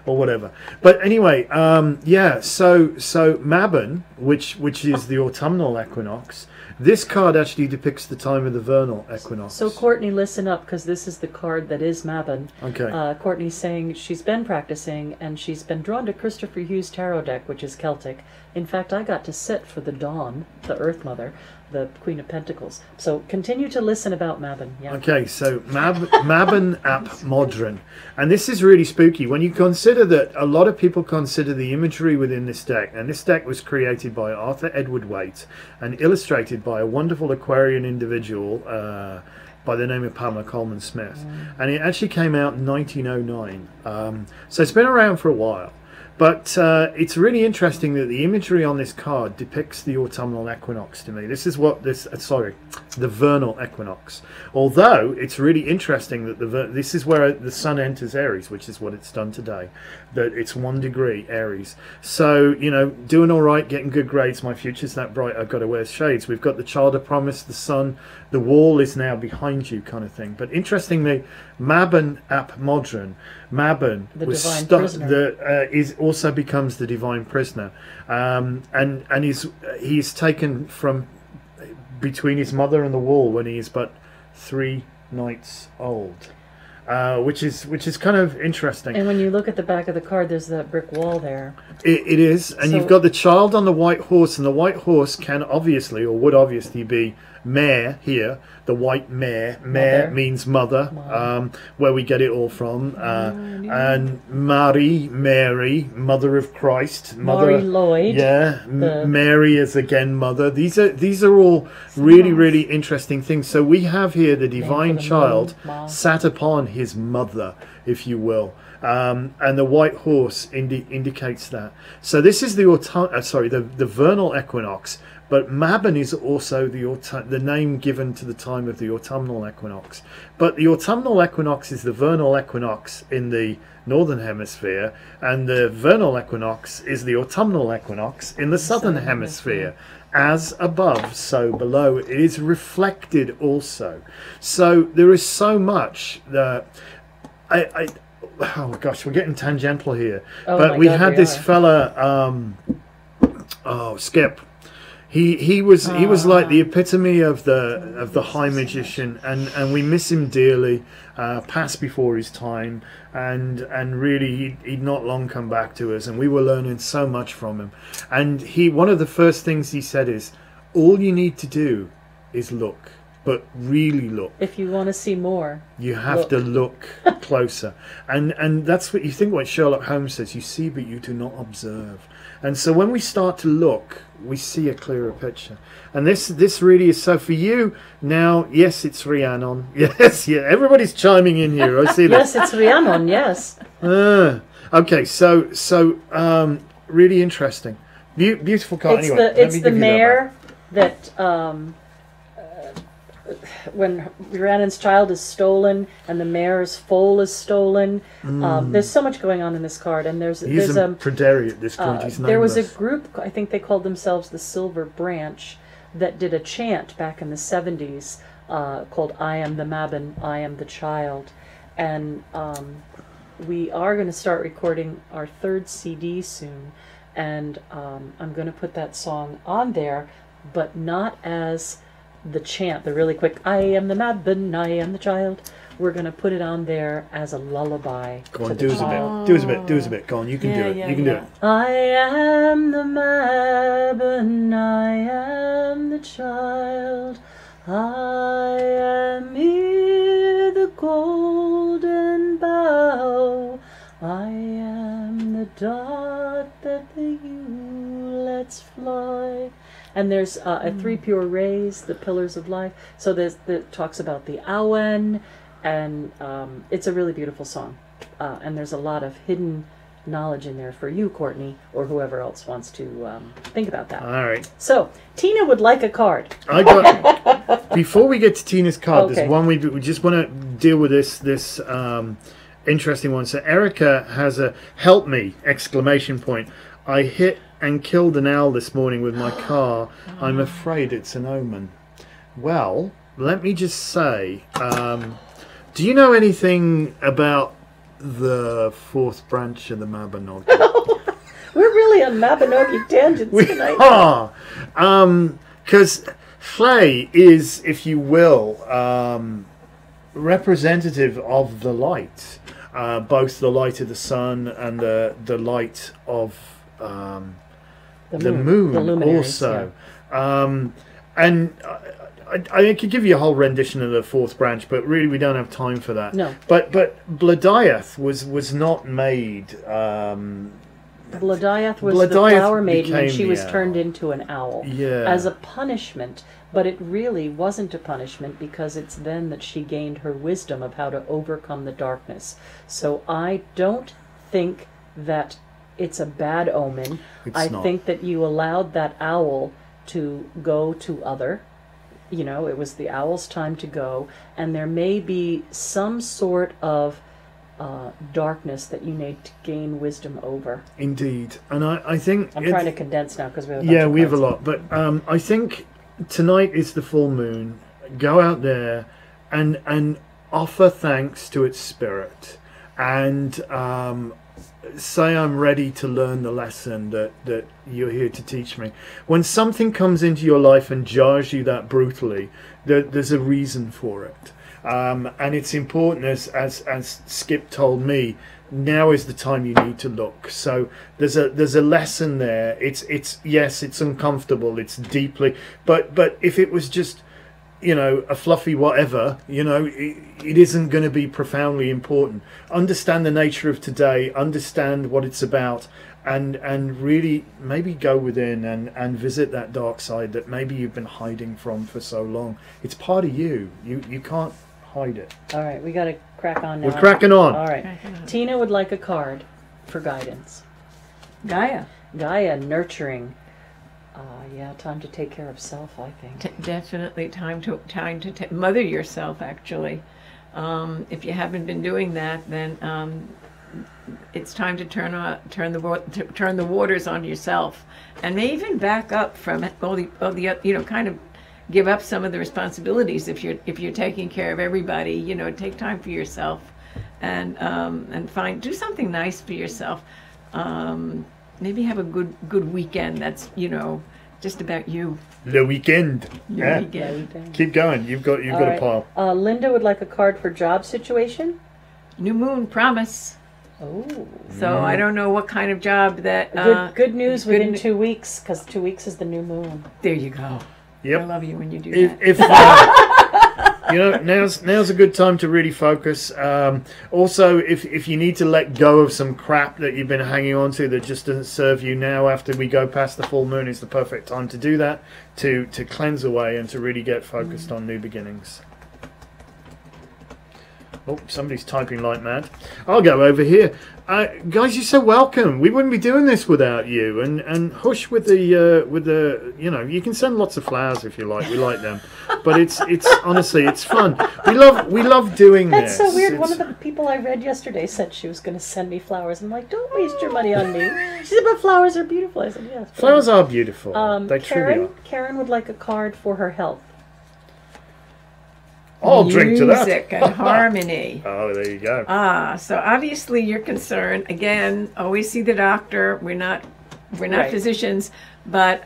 Or whatever, but anyway, yeah. So Mabon, which is the autumnal equinox. This card actually depicts the time of the vernal equinox. So Courtney, listen up, because this is the card that is Mabon. Okay. Courtney's saying she's been practicing, and she's been drawn to Christopher Hughes' tarot deck, which is Celtic. In fact, I got to sit for the Dawn, the Earth Mother, the Queen of Pentacles. So continue to listen about Mabon. Yeah. Okay, so Mabon ap Modron. And this is really spooky when you consider that a lot of people consider the imagery within this deck, and this deck was created by Arthur Edward Waite and illustrated by a wonderful Aquarian individual by the name of Pamela Coleman Smith. And it actually came out in 1909. So it's been around for a while. But it's really interesting that the imagery on this card depicts the autumnal equinox to me. This is what the vernal equinox. Although it's really interesting that this is where the sun enters Aries, which is what it's done today. That it's 1 degree Aries. So, you know, doing all right, getting good grades. My future's that bright, I've got to wear shades. We've got the child of promise, the sun, the wall is now behind you kind of thing. But interestingly, Mabon ap Modron, Mabon The was divine stuck. prisoner. Is also becomes the divine prisoner, and he's taken from between his mother and the wall when he is but 3 nights old, which is kind of interesting. And when you look at the back of the card, there's that brick wall there. It is, and So- you've got the child on the white horse, and the white horse can obviously, or would obviously, be mare here. The white mare. Mare Mother. means mother, where we get it all from. And Mary, mother of Christ, mother. Mary Lloyd. Yeah, the- Mary is again mother. These are all really interesting things. So we have here the divine the child moon, Ma. sat upon his mother, if you will. And the white horse indicates that. So this is the vernal equinox, but Mabon is also the name given to the time of the autumnal equinox. But the autumnal equinox is the vernal equinox in the northern hemisphere, and the vernal equinox is the autumnal equinox in the southern hemisphere. As above, so below. It is reflected also. So there is so much that oh gosh, we're getting tangential here. Oh but my we God, had we this are. fella, Skip. He was like the epitome of the high magician, and we miss him dearly. Passed before his time, and really he'd not long come back to us, and we were learning so much from him. And one of the first things he said is, all you need to do is look, but really look. If you want to see more, You have to look closer. And that's what you think what Sherlock Holmes says, you see but you do not observe. And so when we start to look, we see a clearer picture. And this really is so for you now. Yes, it's Rhiannon. Yes, yeah, everybody's chiming in here. I see that. yes, it's Rhiannon. Yes, Okay, so really interesting. Beautiful card. it's Anyway, let me the give you that mare that when Rhiannon's child is stolen and the mare's foal is stolen. There's so much going on in this card, and He's a predary at this point. He's there was a nameless. group, I think they called themselves the Silver Branch, that did a chant back in the 70s called I Am the Mabon, I Am the Child. And we are going to start recording our 3rd CD soon, and I'm going to put that song on there, but not as the chant, the really quick I am the Mabon, I am the child. We're going to put it on there as a lullaby. Go on, to do the us a child. bit. Do us a bit. Do us a bit. Go on, you can do it. You can do it. I am the Mabon, I am the child. I am here the golden bough. I am the dart that the ewe lets fly. And there's a 3 pure rays, the pillars of life. So that talks about the awen, and it's a really beautiful song. And there's a lot of hidden knowledge in there for you, Courtney, or whoever else wants to think about that. All right. So Tina would like a card. I got. Before we get to Tina's card, Okay. there's one we just want to deal with this interesting one. So Erica has a help me exclamation point. I hit and killed an owl this morning with my car. I'm afraid it's an omen. Well, let me just say, do you know anything about the 4th branch of the Mabinogi? We're really on Mabinogi tangents We tonight. are, because Flay is, if you will, representative of the light, both the light of the sun and the light of the moon the luminaries, also. And I could give you a whole rendition of the 4th branch, but really we don't have time for that. No. But Blodeuwedd was not made. Blodeuwedd was Blodeuwedd the flower maiden, and became she the was owl. turned into an owl Yeah. as a punishment. But it really wasn't a punishment, because it's then that she gained her wisdom of how to overcome the darkness. So I don't think that it's a bad omen. I not. think that you allowed that owl to go to other. You know, it was the owl's time to go, and there may be some sort of darkness that you need to gain wisdom over. Indeed, and I think I'm trying to condense now because we have a bunch of we have a cards. lot, but I think tonight is the full moon. Go out there and offer thanks to its spirit, and say I'm ready to learn the lesson that you're here to teach me. When something comes into your life and jars you that brutally, there's a reason for it. And it's important, as Skip told me, now is the time you need to look. So there's a lesson there. It's yes, it's uncomfortable, it's deeply, but if it was just, you know, a fluffy whatever, you know, it isn't going to be profoundly important. Understand the nature of today, understand what it's about, and really maybe go within and visit that dark side that maybe you've been hiding from for so long. It's part of you. You can't hide it. All right, we got to crack on now. We're cracking on. All right. Tina would like a card for guidance. Gaia. Gaia, nurturing. Yeah, time to take care of self, I think. Definitely time to mother yourself. Actually, if you haven't been doing that, then it's time to turn the waters on yourself, and may even back up from all the you know, kind of give up some of the responsibilities if you're taking care of everybody. You know, take time for yourself, and do something nice for yourself. Maybe have a good weekend. That's, you know, just about you. Le weekend. Yeah. Keep going. You've got right. a pile. Linda would like a card for job situation. New moon promise. Oh. So I don't know what kind of job that. Good news within 2 weeks, because 2 weeks is the new moon. There you go. Yep. I love you when you do that. If you know, now's a good time to really focus. Also, if you need to let go of some crap that you've been hanging on to that just doesn't serve you, now after we go past the full moon is the perfect time to do that, to cleanse away and to really get focused on new beginnings. Oh, somebody's typing like mad. I'll go over here. Guys, you're so welcome. We wouldn't be doing this without you. And hush with the you know, you can send lots of flowers if you like. We like them, but it's honestly, it's fun. We love doing this. That's so weird. One of the people I read yesterday said she was going to send me flowers. I'm like, don't waste your money on me. She said, but flowers are beautiful. I said, yes. Flowers are beautiful. They truly are. Karen would like a card for her health. I'll drink to that. Music and harmony. Oh, there you go. So obviously you're concerned. Again, always see the doctor. We're not Right. physicians, but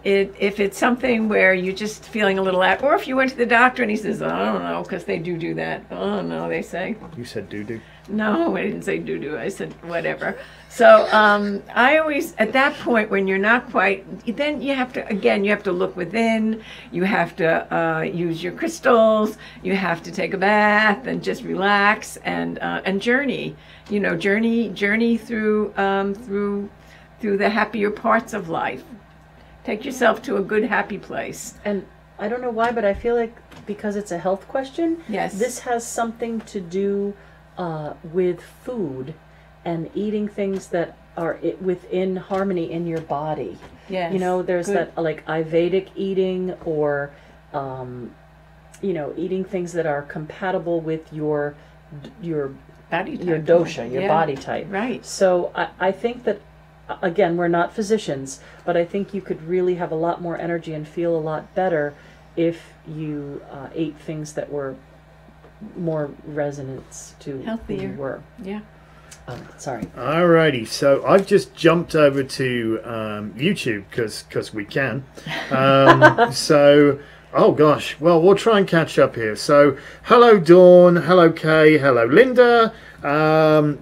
if it's something where you're just feeling a little or if you went to the doctor and he says, I don't know, because they do that. Oh no, they say. You said doo-doo. No, I didn't say doo-doo. I said whatever. So I always, at that point when you're not quite, then you have to look within. You have to use your crystals. You have to take a bath and just relax and journey. You know, journey through the happier parts of life. Take yourself to a good, happy place. And I don't know why, but I feel like because it's a health question, yes, this has something to do with food and eating things that are within harmony in your body. Yes. You know, there's good. that like Ayurvedic eating, or you know, eating things that are compatible with your body type. your dosha, your body type. Right. So I think that, again, we're not physicians, but I think you could really have a lot more energy and feel a lot better if you ate things that were more resonance to healthier. who you were. Yeah. Sorry. Alrighty, so I've just jumped over to YouTube because we can. So, oh gosh, well, we'll try and catch up here. So, hello Dawn, hello Kay, hello Linda.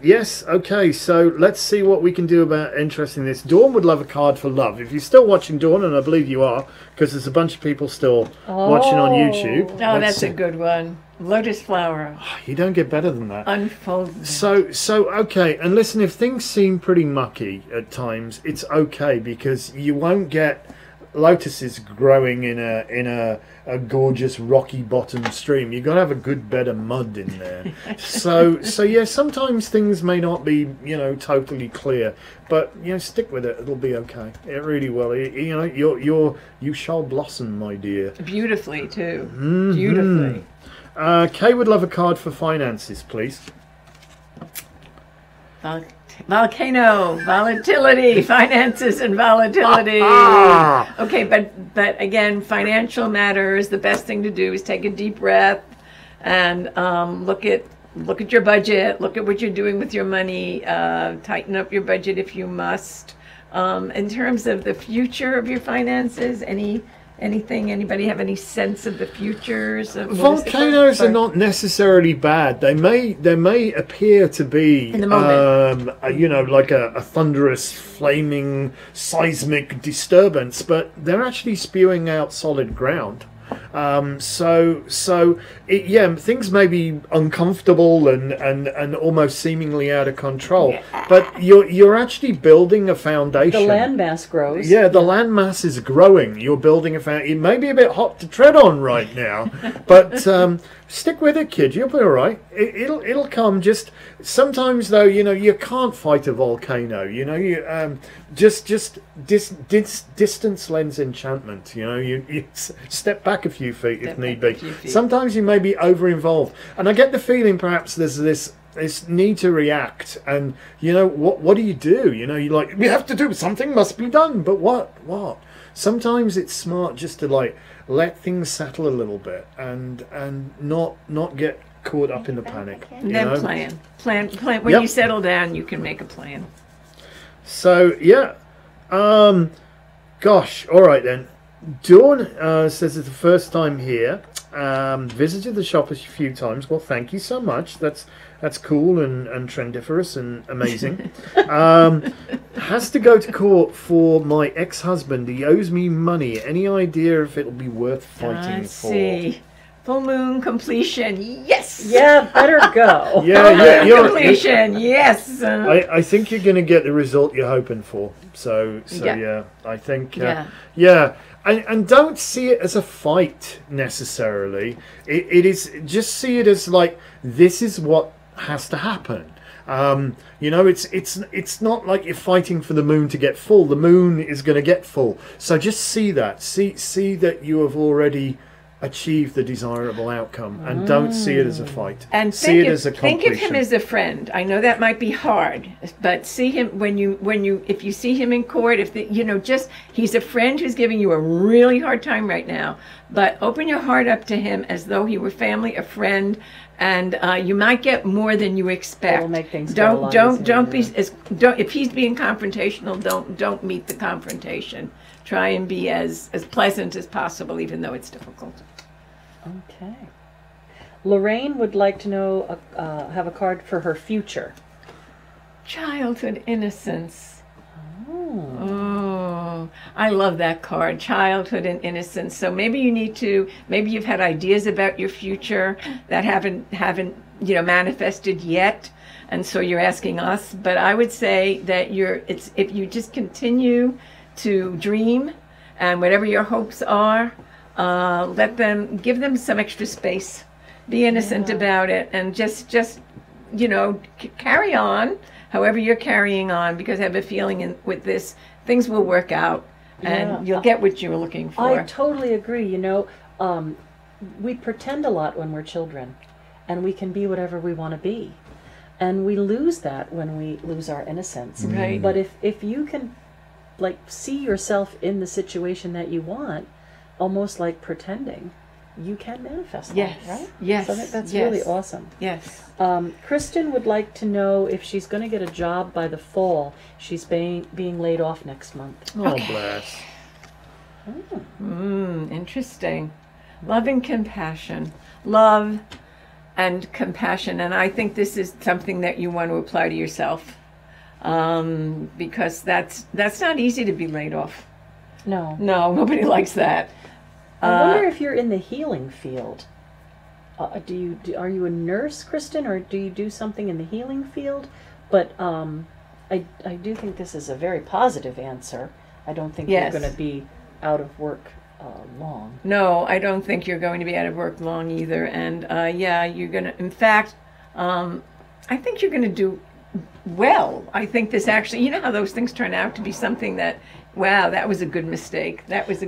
Yes, okay, so let's see what we can do about interesting this. Dawn would love a card for love. If you're still watching, Dawn, and I believe you are, because there's a bunch of people still watching on YouTube. Oh, that's a good one. Lotus flower. You don't get better than that. Unfold. So okay, and listen, if things seem pretty mucky at times, it's okay, because you won't get lotuses growing in a gorgeous rocky bottom stream. You've got to have a good bed of mud in there. so yeah, sometimes things may not be, you know, totally clear, but you know, stick with it. It'll be okay. It really will. You know, you shall blossom, my dear. Beautifully too. Mm-hmm. Beautifully. Kay would love a card for finances, please. Volcano, volatility, finances and volatility. Okay, but again, financial matters. The best thing to do is take a deep breath and look at look at your budget, look at what you're doing with your money, tighten up your budget if you must. In terms of the future of your finances, anything, anybody have any sense of the futures of Volcanoes are not necessarily bad. They may appear to be in the moment, like a thunderous, flaming, seismic disturbance, but they're actually spewing out solid ground. Things may be uncomfortable and almost seemingly out of control, but you're actually building a foundation. The landmass grows. Yeah, the landmass is growing. You're building a foundation. It may be a bit hot to tread on right now, but stick with it, kid. You'll be all right. It'll come. Just sometimes, though, you can't fight a volcano. Distance lends enchantment. You step back a few feet if need be. Sometimes you may be over-involved, and I get the feeling perhaps there's this need to react, and what do? You're like, we have to do something, must be done, but what? Sometimes it's smart just to let things settle a little bit and not get caught up in the panic. And then plan. When you settle down, you can make a plan. So gosh, all right then. Dawn says it's the first time here. Visited the shop a few times. Well, thank you so much. That's cool and trendiferous and amazing. Has to go to court for my ex-husband. He owes me money. Any idea if it'll be worth fighting for? See. Full moon completion. Yes. Yeah, better go. Yeah. Completion. Yes. I think you're going to get the result you're hoping for. So I think. And don't see it as a fight necessarily. It is, just see it as like, this is what has to happen. It's not like you're fighting for the moon to get full. The moon is going to get full. So just see that. See that you have already achieved the desirable outcome, and don't see it as a fight. And see it as a completion. Think of him as a friend. I know that might be hard, but see him if you see him in court, he's a friend who's giving you a really hard time right now. But open your heart up to him as though he were family, a friend, and you might get more than you expect. It'll make things don't be if he's being confrontational, don't meet the confrontation. Try and be as pleasant as possible, even though it's difficult. Okay. Lorraine would like to know, have a card for her future. Childhood innocence. Oh. I love that card, childhood and innocence. So maybe you've had ideas about your future that haven't manifested yet, and so you're asking us. But I would say that if you just continue to dream, and whatever your hopes are, give them some extra space. Be innocent about it, and just carry on however you're carrying on, because I have a feeling with this, things will work out, and you'll get what you were looking for. I totally agree. We pretend a lot when we're children, and we can be whatever we want to be, and we lose that when we lose our innocence. Right. But if you can see yourself in the situation that you want, almost like pretending, you can manifest that, right? Yes. So that's really awesome. Yes. Kristen would like to know if she's going to get a job by the fall. She's being laid off next month. Oh, bless. Interesting. Love and compassion. Love and compassion. And I think this is something that you want to apply to yourself. Because that's not easy to be laid off. No, nobody likes that. I wonder if you're in the healing field. Are you a nurse, Kristen, or do you do something in the healing field? But I do think this is a very positive answer. I don't think you're going to be out of work long. No, I don't think you're going to be out of work long either. And you're going to. In fact, I think you're going to do well. I think this actually, how those things turn out to be something that, wow, that was a good mistake. That was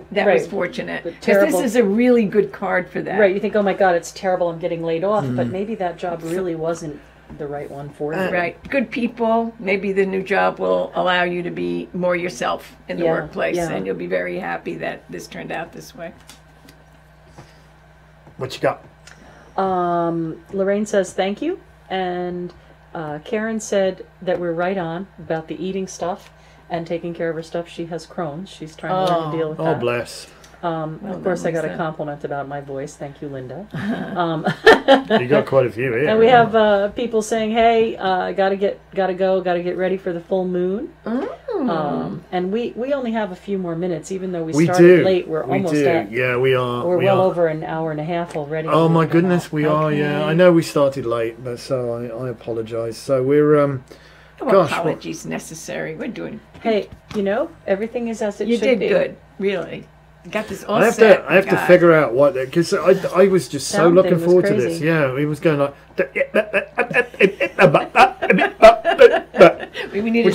fortunate. Because this is a really good card for that. Right. You think, oh my God, it's terrible, I'm getting laid off, but maybe that job really wasn't the right one for you. Right. Good people. Maybe the new job will allow you to be more yourself in the workplace, and you'll be very happy that this turned out this way. What you got? Lorraine says thank you. and Karen said that we're right on about the eating stuff and taking care of her stuff. She has Crohn's. She's trying to learn to deal with that. Oh, bless. Of course, I got a compliment about my voice. Thank you, Linda. You got quite a few here. And we have people saying, "Hey, gotta get ready for the full moon." And we only have a few more minutes, even though we started late. We're almost at. Yeah, we are. We're well over an hour and a half already. Oh my goodness, we are. Yeah, I know we started late, but so I apologise. So we're No apologies necessary. We're doing. Hey, everything is as it should be. You did good, really. Got this all I have set. I have to figure out what, because I was just so looking forward to this. Yeah, it was going like, which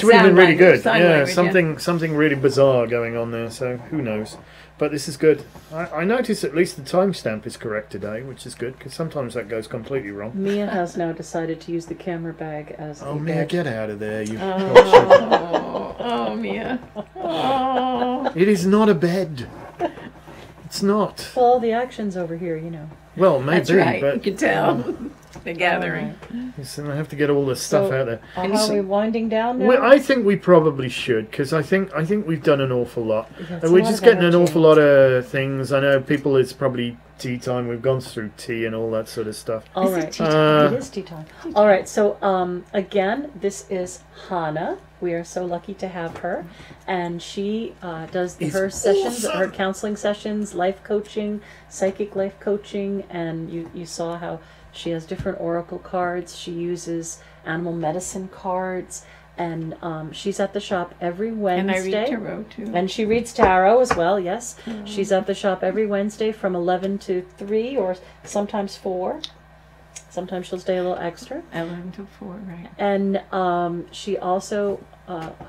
would have been really good. Yeah, something really bizarre going on there. So who knows? But this is good. I notice at least the timestamp is correct today, which is good, because sometimes that goes completely wrong. Mia has now decided to use the camera bag as Oh, Mia, bed. get out of there. You. Oh, Mia. Oh. It is not a bed. It's not. Well, all the action's over here, Well, maybe, That's right. but You can tell. The gathering. Listen, I have to get all this stuff out there. Are we winding down now? Well, I think we probably should, because I think we've done an awful lot. Yeah, We're just getting an awful lot of things. I know people, it's probably tea time. We've gone through tea and all that sort of stuff. All right. It is tea time. All right. So again, this is Hanah. We are so lucky to have her, and she does her sessions, her counseling sessions, life coaching, psychic life coaching, and you saw how she has different oracle cards. She uses animal medicine cards, and she's at the shop every Wednesday. And I read tarot too. And she reads tarot as well, yes. She's at the shop every Wednesday from 11 to 3 or sometimes 4. Sometimes she'll stay a little extra. 11 to 4, right. And she also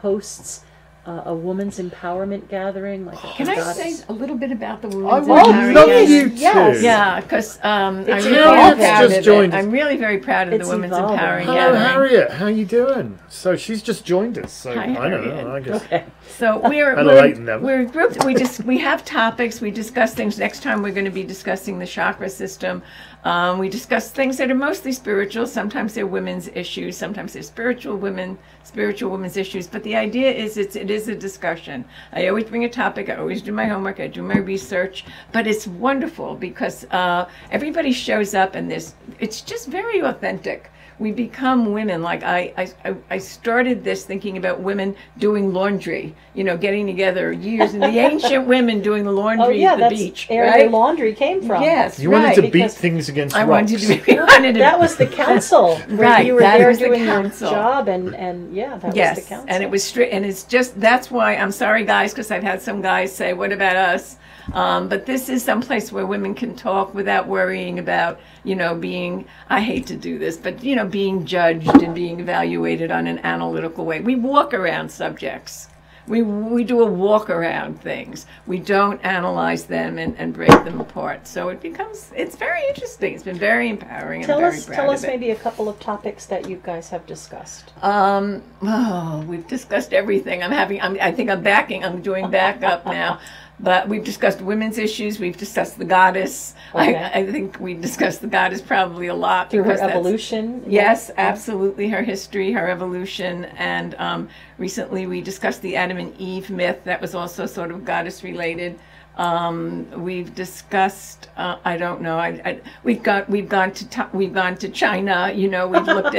hosts a women's empowerment gathering. Can I say a little bit about the I women's would empowerment love gathering? you to. Yes. Yeah, because I'm It's really evolving. proud Just of joined it. us. I'm really very proud of It's the Women's evolving. Empowering Hello, Gathering. Harriet. How you doing? So she's just joined us. So Hi, I don't Harriet. know. I guess. Okay. So we're a group. We have topics. We discuss things. Next time we're going to be discussing the chakra system. We discuss things that are mostly spiritual. Sometimes they're women's issues. Sometimes they're spiritual women's issues. But the idea is it is a discussion. I always bring a topic. I always do my homework. I do my research. But it's wonderful because everybody shows up and it's just very authentic. We become women. Like I started this thinking about women doing laundry, getting together years, and the ancient women doing the laundry at the beach. That's where your laundry came from. Yes, You wanted to beat things against rocks. That was the council. Where you were there doing your job, and that was the council. And it was strict, and it's just, that's why, I'm sorry guys, because I've had some guys say, what about us? But this is some place where women can talk without worrying about, being, I hate to do this, but, being judged and being evaluated on an analytical way. We walk around subjects. We do a walk around things. We don't analyze them and break them apart. So it's very interesting. It's been very empowering. Tell us maybe a couple of topics that you guys have discussed. We've discussed everything. I'm doing backup now. But we've discussed women's issues. We've discussed the goddess. Okay. I think we discussed the goddess probably a lot. Through her evolution? Yes, absolutely. Her history, her evolution. And recently we discussed the Adam and Eve myth. That was also sort of goddess related. We've discussed, I don't know. We've gone to China. We've looked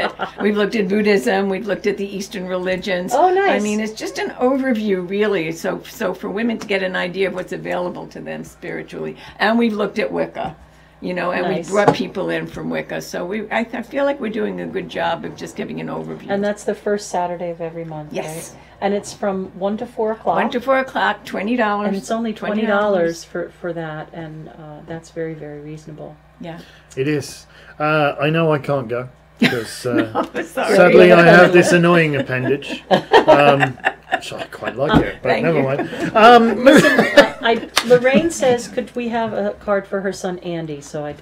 at Buddhism. We've looked at the Eastern religions. Oh, nice. I mean, it's just an overview, really. So for women to get an idea of what's available to them spiritually, and we've looked at Wicca. And Nice. we brought people in from Wicca. So I feel like we're doing a good job of just giving an overview. And that's the first Saturday of every month, Yes. right? And it's from 1 to 4 o'clock. 1 to 4 o'clock, $20. And it's only $20 for that, and that's very, very reasonable. Yeah. It is. I know I can't go because Sorry. I have this annoying appendage. Which I quite like it, but Thank never you. mind. Listen, Lorraine says, could we have a card for her son Andy? So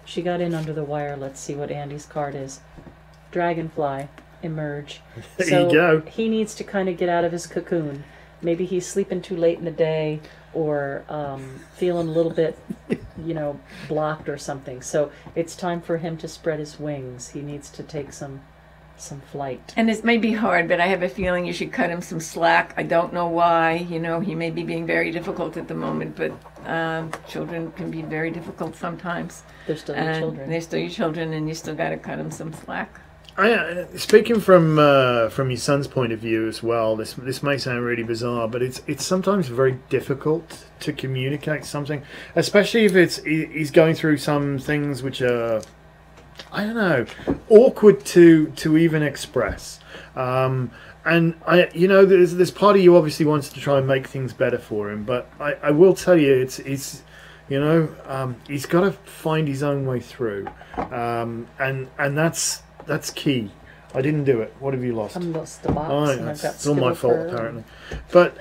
she got in under the wire. Let's see what Andy's card is. Dragonfly, emerge. There you go. He needs to kind of get out of his cocoon. maybe he's sleeping too late in the day, or feeling a little bit, blocked or something. So it's time for him to spread his wings. He needs to take some flight. And this may be hard, but I have a feeling you should cut him some slack. I don't know why. He may be being very difficult at the moment, but children can be very difficult sometimes. They're still your children. They're still your children, and you still got to cut them some slack. Speaking from your son's point of view as well, this may sound really bizarre, but it's sometimes very difficult to communicate something, especially if he's going through some things which are, I don't know, awkward to even express. And there's part of you obviously wants to try and make things better for him, but I will tell you, it's he's got to find his own way through, and that's key. I didn't do it. What have you lost? I lost the box. It's all my fault apparently. But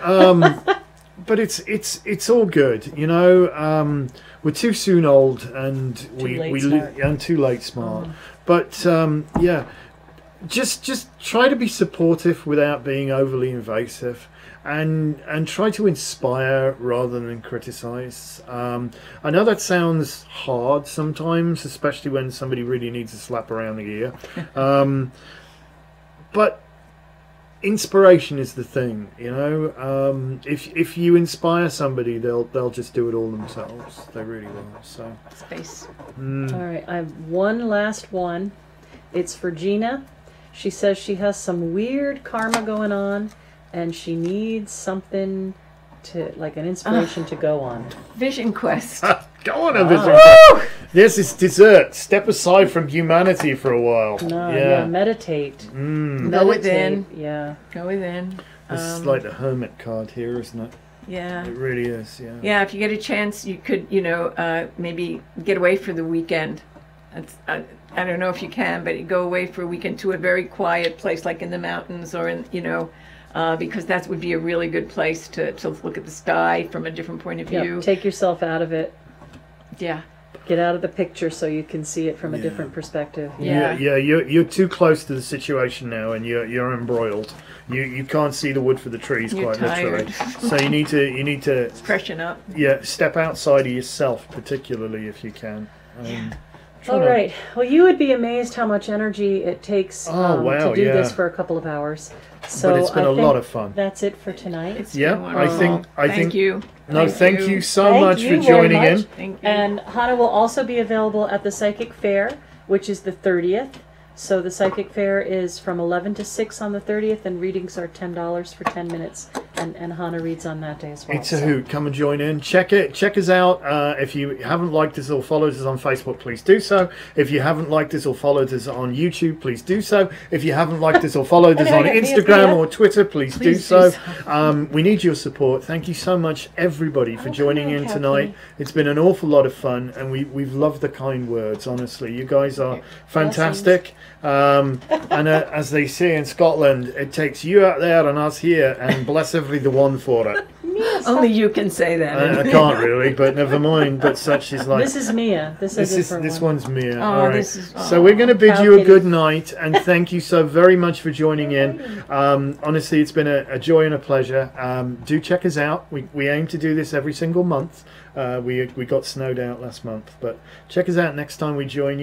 but it's all good. We're too soon old, and too late smart. But yeah, just try to be supportive without being overly invasive. And try to inspire rather than criticize. I know that sounds hard sometimes, especially when somebody really needs a slap around the ear. But inspiration is the thing, If you inspire somebody, they'll just do it all themselves. They really will. So Space. All right, I have one last one. It's for Gina. She says she has some weird karma going on, and she needs something like an inspiration to go on. Vision quest. Go on a vision quest. This is dessert. Step aside from humanity for a while. No, yeah, meditate. Go within. Yeah. Go within. This is like the hermit card here, isn't it? Yeah. It really is, yeah. Yeah, if you get a chance, you could, maybe get away for the weekend. I don't know if you can, but go away for a weekend to a very quiet place, like in the mountains or in, because that would be a really good place to look at the sky from a different point of view. Yeah, take yourself out of it. Yeah. Get out of the picture so you can see it from a different perspective. Yeah. You're too close to the situation now, and you're embroiled. You can't see the wood for the trees, You're quite tired. literally. So you need to Freshen up. Yeah, step outside of yourself, particularly if you can. All right. Well, you would be amazed how much energy it takes to do this for a couple of hours. So but it's been a lot of fun. That's it for tonight. Thank you. No, thank you so much for joining in. Thank you. And Hanah will also be available at the Psychic Fair, which is the 30th. So the Psychic Fair is from 11 to 6 on the 30th, and readings are $10 for 10 minutes. And Hanah reads on that day as well. It's a hoot. Come and join in. Check us out. If you haven't liked us or followed us on Facebook, please do so. If you haven't liked us or followed us on YouTube, please do so. If you haven't liked us or followed us on Instagram or Twitter, please do so. We need your support. Thank you so much, everybody, for joining in tonight. It's been an awful lot of fun, and we've loved the kind words, honestly. You guys are fantastic. And as they say in Scotland, it takes you out there and us here, and bless every the one for it. Only you can say that. I can't really, but never mind. But such is life. This is Mia. This one's Mia. Oh, all right. So oh, we're going to bid you a good night, and thank you so very much for joining in. Honestly, it's been a joy and a pleasure. Do check us out. We aim to do this every single month. We got snowed out last month, but check us out next time we join you.